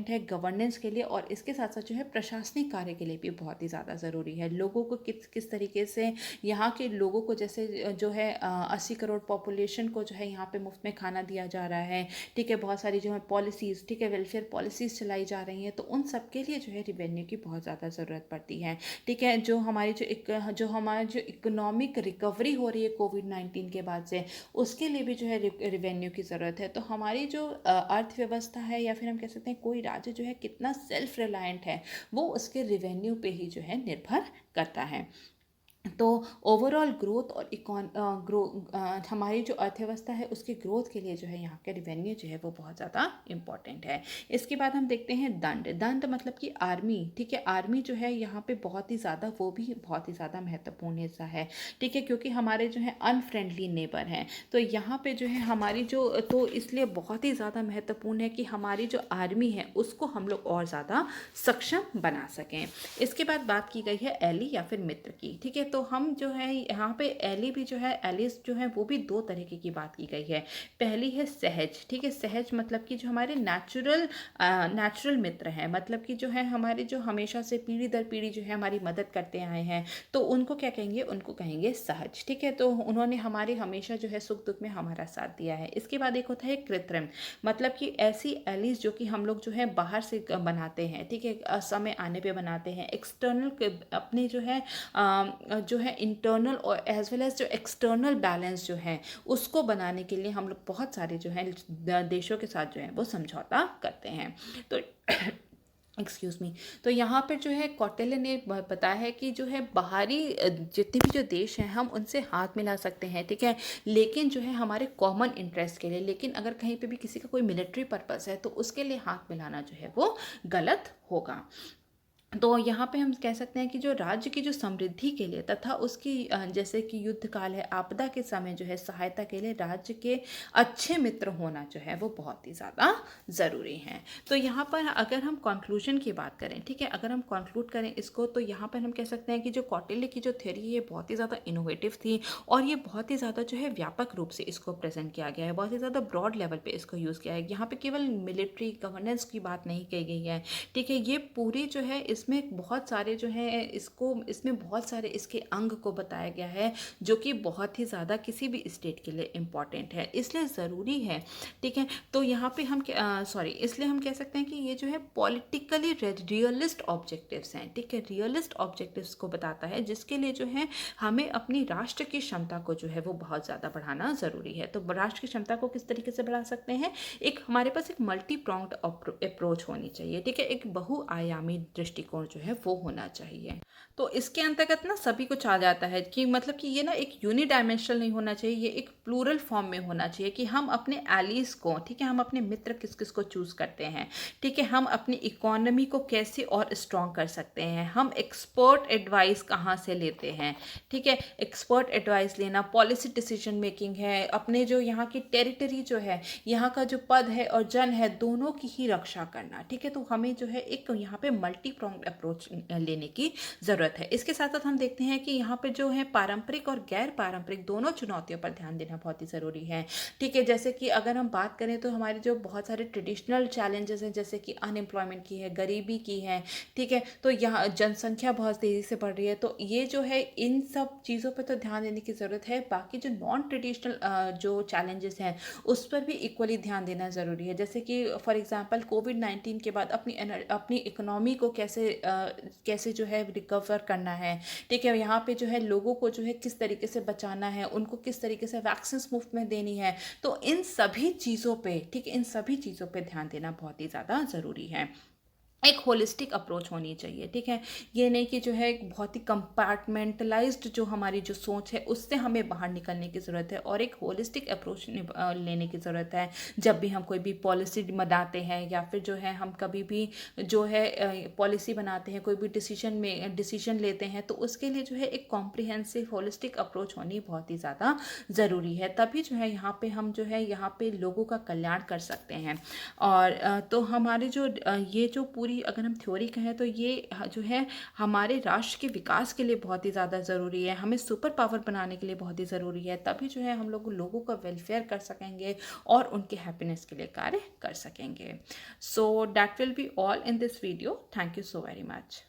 है गवर्नेंस के लिए, और इसके साथ साथ जो है प्रशासनिक कार्य के लिए भी बहुत ही ज़्यादा ज़रूरी है। लोगों को किस किस तरीके से, यहाँ के लोगों को जैसे जो है 80 करोड़ पॉपुलेशन को जो है यहाँ पे मुफ्त में खाना दिया जा रहा है, ठीक है, बहुत सारी जो है पॉलिसीज़, ठीक है, वेलफेयर पॉलिसीज़ चलाई जा रही हैं, तो उन सब के लिए जो है रिवेन्यू की बहुत ज़्यादा ज़रूरत पड़ती है, ठीक है। जो हमारी जो इकोनॉमिक रिकवरी हो रही है कोविड-19 के बाद से, उसके लिए भी जो है रिवेन्यू की ज़रूरत है। तो हमारी जो अर्थव्यवस्था है, या फिर हम कह सकते हैं कोई राज्य जो है कितना सेल्फ रिलायंट है, वो उसके रिवेन्यू पे ही जो है निर्भर करता है। तो ओवरऑल ग्रोथ और हमारी जो अर्थव्यवस्था है उसकी ग्रोथ के लिए जो है यहाँ के रिवेन्यू जो है वो बहुत ज़्यादा इम्पॉर्टेंट है। इसके बाद हम देखते हैं दंड मतलब कि आर्मी, ठीक है। आर्मी जो है यहाँ पे बहुत ही ज़्यादा, वो भी बहुत ही ज़्यादा महत्वपूर्ण हिस्सा है, ठीक है, क्योंकि हमारे जो है अनफ्रेंडली नेबर हैं, तो यहाँ पे जो है हमारी जो, तो इसलिए बहुत ही ज़्यादा महत्वपूर्ण है कि हमारी जो आर्मी है उसको हम लोग और ज़्यादा सक्षम बना सकें। इसके बाद बात की गई है एली या फिर मित्र की, ठीक है। तो हम जो है यहाँ पे एली भी जो है, एलिस जो है वो भी दो तरीके की बात की गई है। पहली है सहज, ठीक है, सहज मतलब कि जो हमारे नेचुरल मित्र हैं, मतलब कि जो है हमारे जो हमेशा से पीढ़ी दर पीढ़ी जो है हमारी मदद करते आए हैं, तो उनको क्या कहेंगे, उनको कहेंगे सहज, ठीक है। तो उन्होंने हमारे हमेशा जो है सुख दुख में हमारा साथ दिया है। इसके बाद एक होता है कृत्रिम, मतलब कि ऐसी एलिस जो कि हम लोग जो है बाहर से बनाते हैं, ठीक है, समय आने पे बनाते हैं। एक्सटर्नल अपने जो है इंटरनल और एज वेल एज जो एक्सटर्नल बैलेंस जो है उसको बनाने के लिए हम लोग बहुत सारे जो है देशों के साथ जो है वो समझौता करते हैं। तो एक्सक्यूज़ मी, तो यहाँ पर जो है कौटिल्य ने बताया है कि जो है बाहरी जितने भी जो देश हैं हम उनसे हाथ मिला सकते हैं, ठीक है, लेकिन जो है हमारे कॉमन इंटरेस्ट के लिए। लेकिन अगर कहीं पे भी किसी का कोई मिलिट्री पर्पस है तो उसके लिए हाथ मिलाना जो है वो गलत होगा। तो यहाँ पे हम कह सकते हैं कि जो राज्य की जो समृद्धि के लिए तथा उसकी जैसे कि युद्ध काल है, आपदा के समय जो है सहायता के लिए राज्य के अच्छे मित्र होना जो है वो बहुत ही ज़्यादा ज़रूरी है। तो यहाँ पर अगर हम कंक्लूजन की बात करें, ठीक है, अगर हम कंक्लूड करें इसको, तो यहाँ पर हम कह सकते हैं कि जो कौटिल्य की जो थ्योरी है ये बहुत ही ज़्यादा इनोवेटिव थी, और ये बहुत ही ज़्यादा जो है व्यापक रूप से इसको प्रेजेंट किया गया है, बहुत ही ज़्यादा ब्रॉड लेवल पे इसको यूज़ किया है। यहाँ पे केवल मिलिट्री गवर्नेंस की बात नहीं कही गई है, ठीक है, ये पूरी जो है इसमें बहुत सारे जो है इसमें बहुत सारे इसके अंग को बताया गया है, जो कि बहुत ही ज़्यादा किसी भी स्टेट के लिए इम्पॉर्टेंट है, इसलिए ज़रूरी है, ठीक है। तो यहाँ पे हम इसलिए हम कह सकते हैं कि ये जो है पॉलिटिकली रियलिस्ट ऑब्जेक्टिव्स हैं, ठीक है, रियलिस्ट ऑब्जेक्टिव्स को बताता है, जिसके लिए जो है हमें अपनी राष्ट्र की क्षमता को जो है वो बहुत ज़्यादा बढ़ाना ज़रूरी है। तो राष्ट्र की क्षमता को किस तरीके से बढ़ा सकते हैं, हमारे पास एक मल्टी प्रॉन्ग्ड अप्रोच होनी चाहिए, ठीक है, एक बहुआयामी दृष्टिकोण जो है वो होना चाहिए। तो इसके अंतर्गत ना सभी कुछ आ जाता है कि मतलब कि ये ना एक यूनिडायमेंशनल नहीं होना चाहिए, ये एक प्लूरल फॉर्म में होना चाहिए कि हम अपने एलीज को, ठीक है, हम अपने मित्र किस किस को चूज करते हैं, ठीक है, हम अपनी इकोनॉमी को कैसे और स्ट्रॉन्ग कर सकते हैं, हम एक्सपर्ट एडवाइस कहाँ से लेते हैं, ठीक है, एक्सपर्ट एडवाइस लेना, पॉलिसी डिसीजन मेकिंग है, अपने जो यहाँ की टेरिटरी जो है, यहाँ का जो पद है और जन है, दोनों की ही रक्षा करना, ठीक है। तो हमें जो है एक यहाँ पे मल्टी प्रॉन्ग्ड अप्रोच लेने की ज़रूरत है। इसके साथ साथ हम देखते हैं कि यहाँ पे जो है पारंपरिक और गैर पारंपरिक दोनों चुनौतियों पर ध्यान देना बहुत ही ज़रूरी है, ठीक है। जैसे कि अगर हम बात करें तो हमारे जो बहुत सारे ट्रेडिशनल चैलेंजेस हैं, जैसे कि अनएम्प्लॉयमेंट की है, गरीबी की है, ठीक है, तो यहाँ जनसंख्या बहुत तेज़ी से बढ़ रही है, तो ये जो है इन सब चीज़ों पर तो ध्यान देने की ज़रूरत है। बाकी जो नॉन ट्रेडिशनल जो चैलेंजेस हैं उस पर भी इक्वली ध्यान देना ज़रूरी है। जैसे कि फॉर एग्जांपल कोविड-19 के बाद अपनी इकोनॉमी को कैसे जो है रिकवर करना है, ठीक है, यहाँ पे जो है लोगों को जो है किस तरीके से बचाना है, उनको किस तरीके से वैक्सीन मुफ्त में देनी है, तो इन सभी चीज़ों पे, ठीक है, इन सभी चीज़ों पे ध्यान देना बहुत ही ज़्यादा ज़रूरी है। एक होलिस्टिक अप्रोच होनी चाहिए, ठीक है। ये नहीं कि जो है एक बहुत ही कंपार्टमेंटलाइज्ड जो हमारी जो सोच है उससे हमें बाहर निकलने की ज़रूरत है और एक होलिस्टिक अप्रोच लेने की ज़रूरत है। जब भी हम कोई भी पॉलिसी बनाते हैं या फिर जो है हम कभी भी जो है पॉलिसी बनाते हैं, कोई भी डिसीजन लेते हैं, तो उसके लिए जो है एक कॉम्प्रिहेंसिव होलिस्टिक अप्रोच होनी बहुत ही ज़्यादा ज़रूरी है। तभी जो है यहाँ पे हम जो है यहाँ पे लोगों का कल्याण कर सकते हैं। और तो हमारे जो ये जो पूरी अगर हम थ्योरी कहें तो ये जो है हमारे राष्ट्र के विकास के लिए बहुत ही ज़्यादा ज़रूरी है, हमें सुपर पावर बनाने के लिए बहुत ही ज़रूरी है। तभी जो है हम लोगों का वेलफेयर कर सकेंगे और उनके हैप्पीनेस के लिए कार्य कर सकेंगे। So that will be all in this video. Thank you so very much.